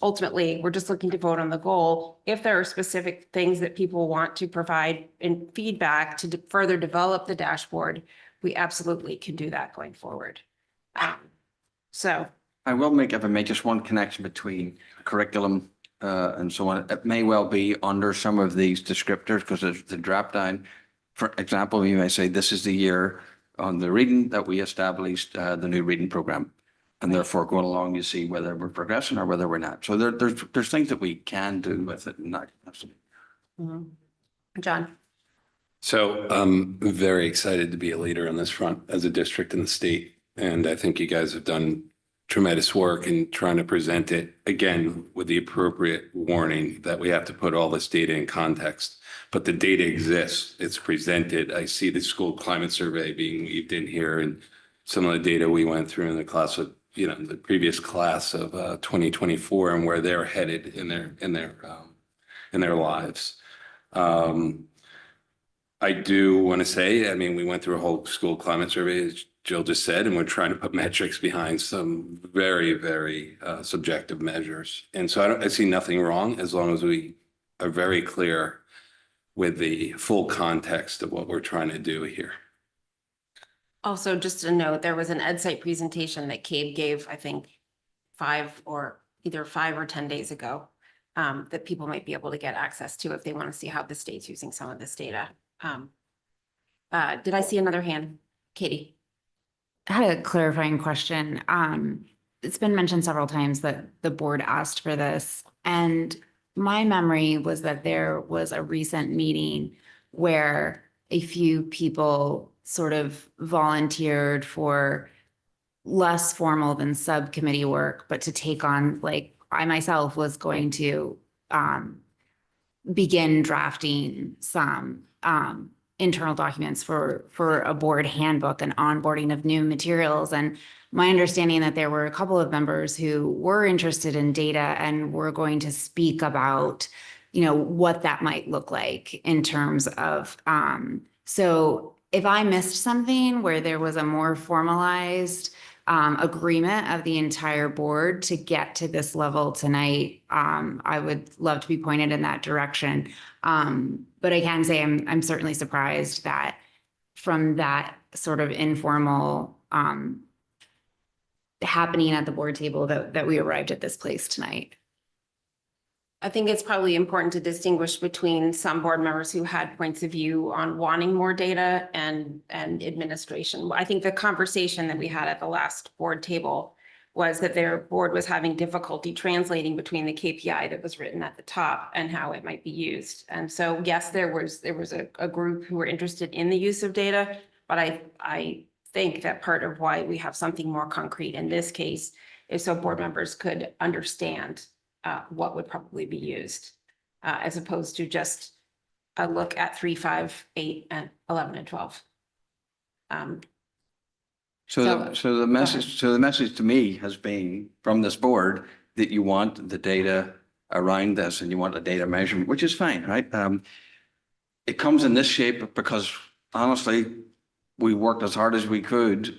ultimately, we're just looking to vote on the goal. If there are specific things that people want to provide in feedback to further develop the dashboard, we absolutely can do that going forward. So I will make, if I make just one connection between curriculum and so on. It may well be under some of these descriptors because it's the drop down. For example, you may say this is the year on the reading that we established the new reading program. And therefore going along, you see whether we're progressing or whether we're not. So there's things that we can do with it. And not absolutely. John. So I'm very excited to be a leader on this front as a district in the state. And I think you guys have done tremendous work in trying to present it, again, with the appropriate warning that we have to put all this data in context. But the data exists, it's presented. I see the school climate survey being weaved in here and some of the data we went through in the class of, the previous class of 2024 and where they're headed in their lives. I do want to say, I mean, we went through a whole school climate survey, as Jill just said, and we're trying to put metrics behind some very, very subjective measures. And so I see nothing wrong as long as we are very clear with the full context of what we're trying to do here. Also, just a note, there was an EdSite presentation that Cabe gave, I think, 5 or 10 days ago that people might be able to get access to if they want to see how the state's using some of this data. Did I see another hand? Katie. I had a clarifying question. It's been mentioned several times that the board asked for this, and my memory was that there was a recent meeting where a few people sort of volunteered for less formal than subcommittee work, but to take on, like, I myself was going to begin drafting some internal documents for a board handbook and onboarding of new materials. And my understanding that there were a couple of members who were interested in data and were going to speak about, what that might look like in terms of, so if I missed something where there was a more formalized agreement of the entire board to get to this level tonight, I would love to be pointed in that direction. But I can say I'm certainly surprised that from that sort of informal happening at the board table that we arrived at this place tonight. I think it's probably important to distinguish between some board members who had points of view on wanting more data and administration. I think the conversation that we had at the last board table was that their board was having difficulty translating between the KPI that was written at the top and how it might be used. And so, yes, there was a group who were interested in the use of data, but I think that part of why we have something more concrete in this case is so board members could understand what would probably be used, as opposed to just a look at 3, 5, 8, and 11 and 12. So the message to me has been from this board that you want the data around this and you want the data measurement, which is fine, right? It comes in this shape because honestly, we worked as hard as we could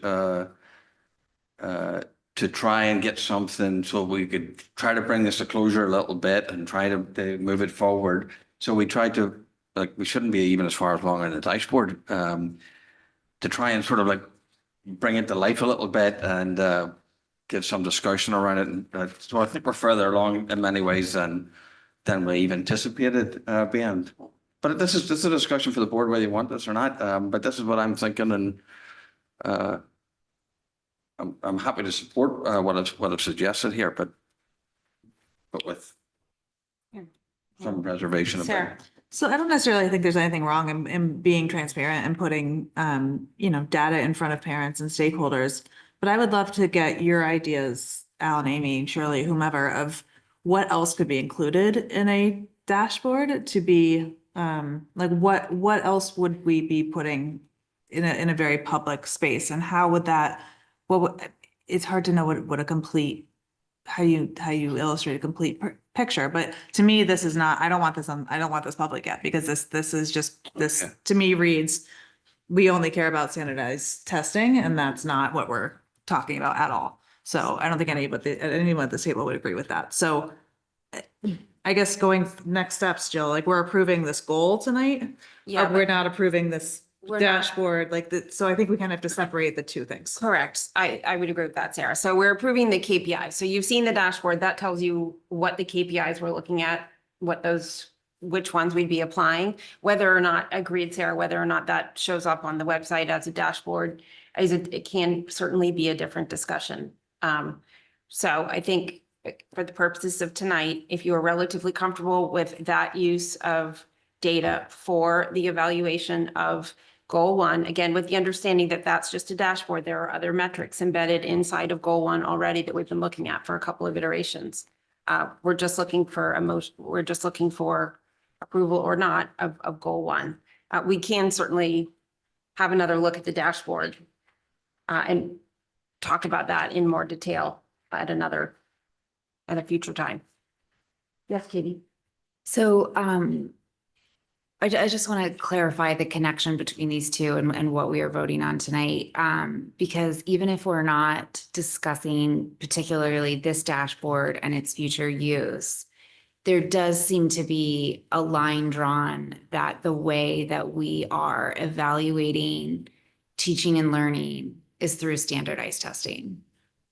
to try and get something so we could try to bring this to closure a little bit and try to move it forward. So we tried to, like, we shouldn't be even as far along in the dashboard to try and sort of like bring it to life a little bit and give some discussion around it. And, so I think we're further along in many ways than we even anticipated being. But this is a discussion for the board whether you want this or not. But this is what I'm thinking, and I'm happy to support what I've suggested here, but with some reservation about Sarah. it. So I don't necessarily think there's anything wrong in being transparent and putting, data in front of parents and stakeholders. But I would love to get your ideas, Alan, Amy, Shirley, whomever, of what else could be included in a dashboard to be, like what else would we be putting in a very public space, and how would that, it's hard to know what a complete, how you illustrate a complete picture, but to me, this is not, I don't want this public yet, because this is just, this to me reads, we only care about standardized testing, and that's not what we're talking about at all. So I don't think anyone at this table would agree with that. So I guess going next steps, Jill, like we're approving this goal tonight. Yeah, We're not approving this We're not. dashboard, so I think we kind of have to separate the two things. Correct. I would agree with that, Sarah. So we're approving the KPI. So you've seen the dashboard that tells you what the KPIs we're looking at, which ones we'd be applying, whether or not, agreed, Sarah, whether or not that shows up on the website as a dashboard, it can certainly be a different discussion. So I think for the purposes of tonight, if you are relatively comfortable with that use of data for the evaluation of Goal 1, again, with the understanding that that's just a dashboard, there are other metrics embedded inside of Goal 1 already that we've been looking at for a couple of iterations. We're just looking for approval or not of Goal 1. We can certainly have another look at the dashboard and talk about that in more detail at a future time. Yes, Katie. So I just want to clarify the connection between these two and what we are voting on tonight. Because even if we're not discussing particularly this dashboard and its future use, there does seem to be a line drawn that the way that we are evaluating teaching and learning is through standardized testing.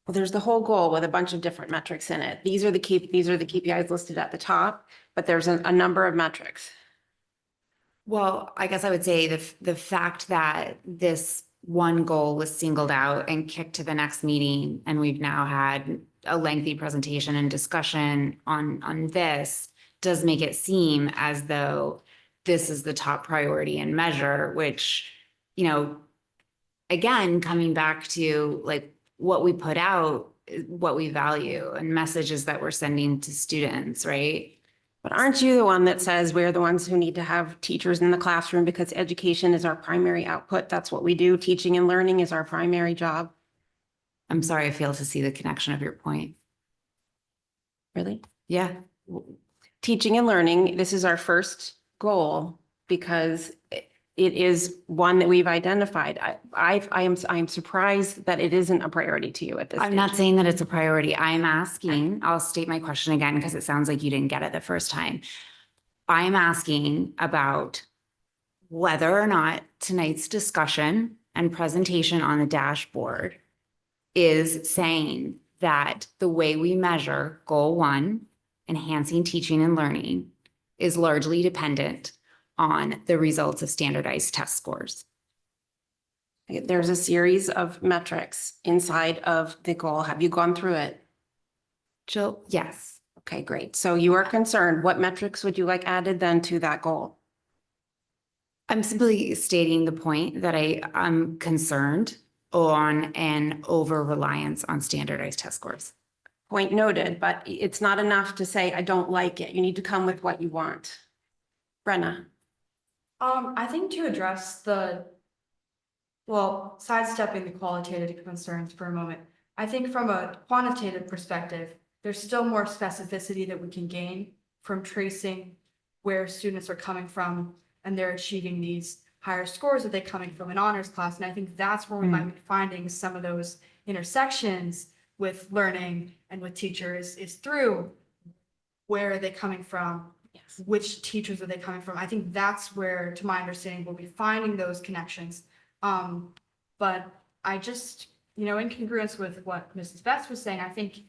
Well, there's the whole goal with a bunch of different metrics in it. These are the KPIs listed at the top, but there's a number of metrics. Well, I guess I would say the fact that this one goal was singled out and kicked to the next meeting, and we've now had a lengthy presentation and discussion on this, does make it seem as though this is the top priority and measure, which, again, coming back to like what we put out, what we value, and messages that we're sending to students, right? But aren't you the one that says we're the ones who need to have teachers in the classroom because education is our primary output? That's what we do. Teaching and learning is our primary job. I'm sorry, I fail to see the connection of your point. Really? Yeah. Teaching and learning, this is our first goal because it is one that we've identified. I am surprised that it isn't a priority to you at this I'm stage. not saying that it's a priority. I'm asking, I'll state my question again because it sounds like you didn't get it the first time. I'm asking about whether or not tonight's discussion and presentation on the dashboard is saying that the way we measure Goal 1, enhancing teaching and learning, is largely dependent on the results of standardized test scores. There's a series of metrics inside of the goal. Have you gone through it? Jill, yes. Okay, great. So you are concerned. What metrics would you like added then to that goal? I'm simply stating the point that I'm concerned on an over-reliance on standardized test scores. Point noted, but it's not enough to say, I don't like it. You need to come with what you want. Brenna. I think to address sidestepping the qualitative concerns for a moment, I think from a quantitative perspective, there's still more specificity that we can gain from tracing where students are coming from and they're achieving these higher scores. Are they coming from an honors class? And I think that's where we might be finding some of those intersections with learning and with teachers is through where are they coming from? Yes. Which teachers are they coming from? I think that's where, to my understanding, we'll be finding those connections. But I just, in congruence with what Mrs. Best was saying, I think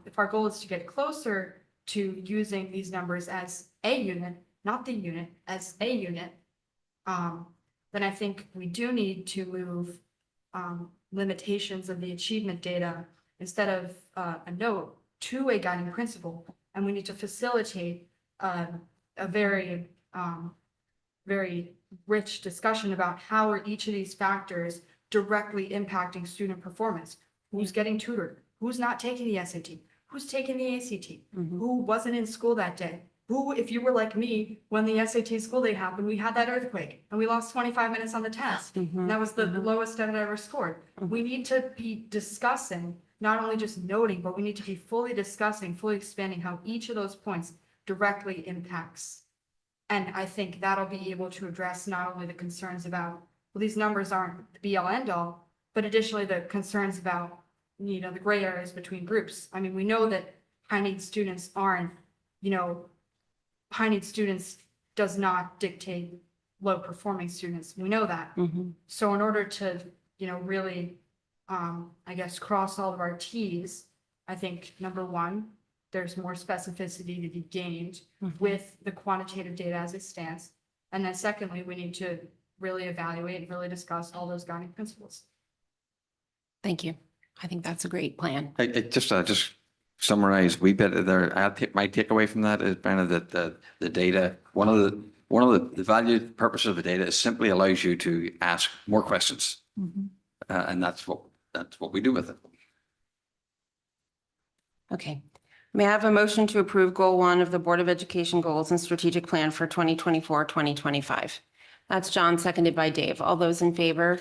if our goal is to get closer to using these numbers as a unit, not the unit, as a unit, then I think we do need to move limitations of the achievement data instead of a note to a guiding principle. And we need to facilitate a very, very rich discussion about how are each of these factors directly impacting student performance. Who's getting tutored? Who's not taking the SAT? Who's taking the ACT? Who wasn't in school that day? Who, if you were like me, when the SAT school day happened, we had that earthquake and we lost 25 minutes on the test. And that was the lowest I've ever scored. We need to be discussing, not only just noting, but we need to be fully discussing, fully expanding how each of those points directly impacts. And I think that'll be able to address not only the concerns about, well, these numbers aren't the be all end all, but additionally the concerns about, the gray areas between groups. I mean, we know that high need students aren't, high need students does not dictate low performing students. We know that. So in order to, really, I guess, cross all of our T's, I think number one, there's more specificity to be gained with the quantitative data as it stands. And then secondly, we need to really evaluate and really discuss all those guiding principles. Thank you. I think that's a great plan. Just summarize a wee bit there. My takeaway from that is, Brenna, that the data, one of the valued purposes of the data is simply allows you to ask more questions. And that's what we do with it. Okay. May I have a motion to approve Goal 1 of the Board of Education Goals and Strategic Plan for 2024-2025? That's John, seconded by Dave. All those in favor?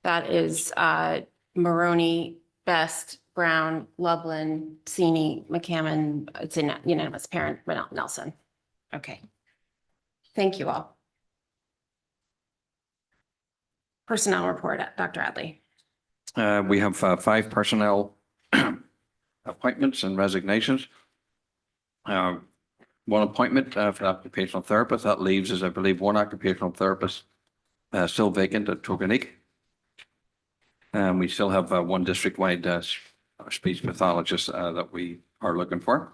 That is Maroney, Best, Brown, Lublin, Sini, McCammon. It's a unanimous parent, Nelson. Okay. Thank you all. Personnel report, Dr. Adley. We have 5 personnel appointments and resignations. One appointment for occupational therapist. That leaves us, I believe, 1 occupational therapist still vacant at Togonique. We still have 1 district-wide speech pathologist that we are looking for.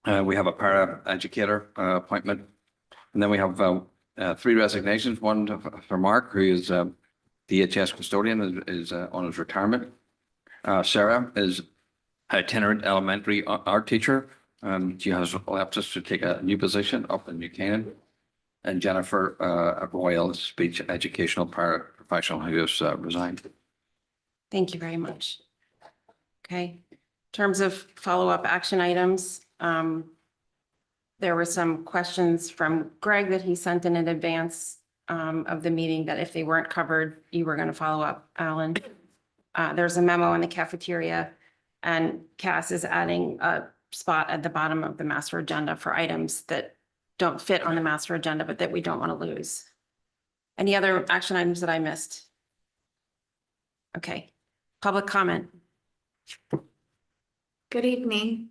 We have a para-educator appointment. And then we have 3 resignations. 1 for Mark, who is DHS custodian, is on his retirement. Sarah is an itinerant elementary art teacher. She has left us to take a new position up in New Canaan. And Jennifer Royal, speech educational paraprofessional, who has resigned. Thank you very much. Okay. In terms of follow-up action items, there were some questions from Greg that he sent in advance of the meeting that if they weren't covered, you were going to follow up, Alan. There's a memo in the cafeteria, and Cass is adding a spot at the bottom of the master agenda for items that don't fit on the master agenda, but that we don't want to lose. Any other action items that I missed? Okay. Public comment. Good evening.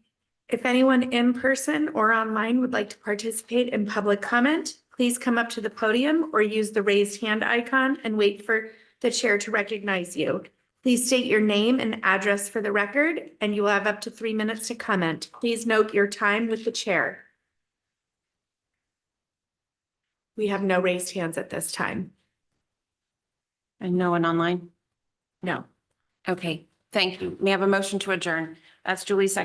If anyone in person or online would like to participate in public comment, please come up to the podium or use the raised hand icon and wait for the chair to recognize you. Please state your name and address for the record, and you will have up to 3 minutes to comment. Please note your time with the chair. We have no raised hands at this time. And no one online? No. Okay, thank you. May I have a motion to adjourn? That's Julie, second.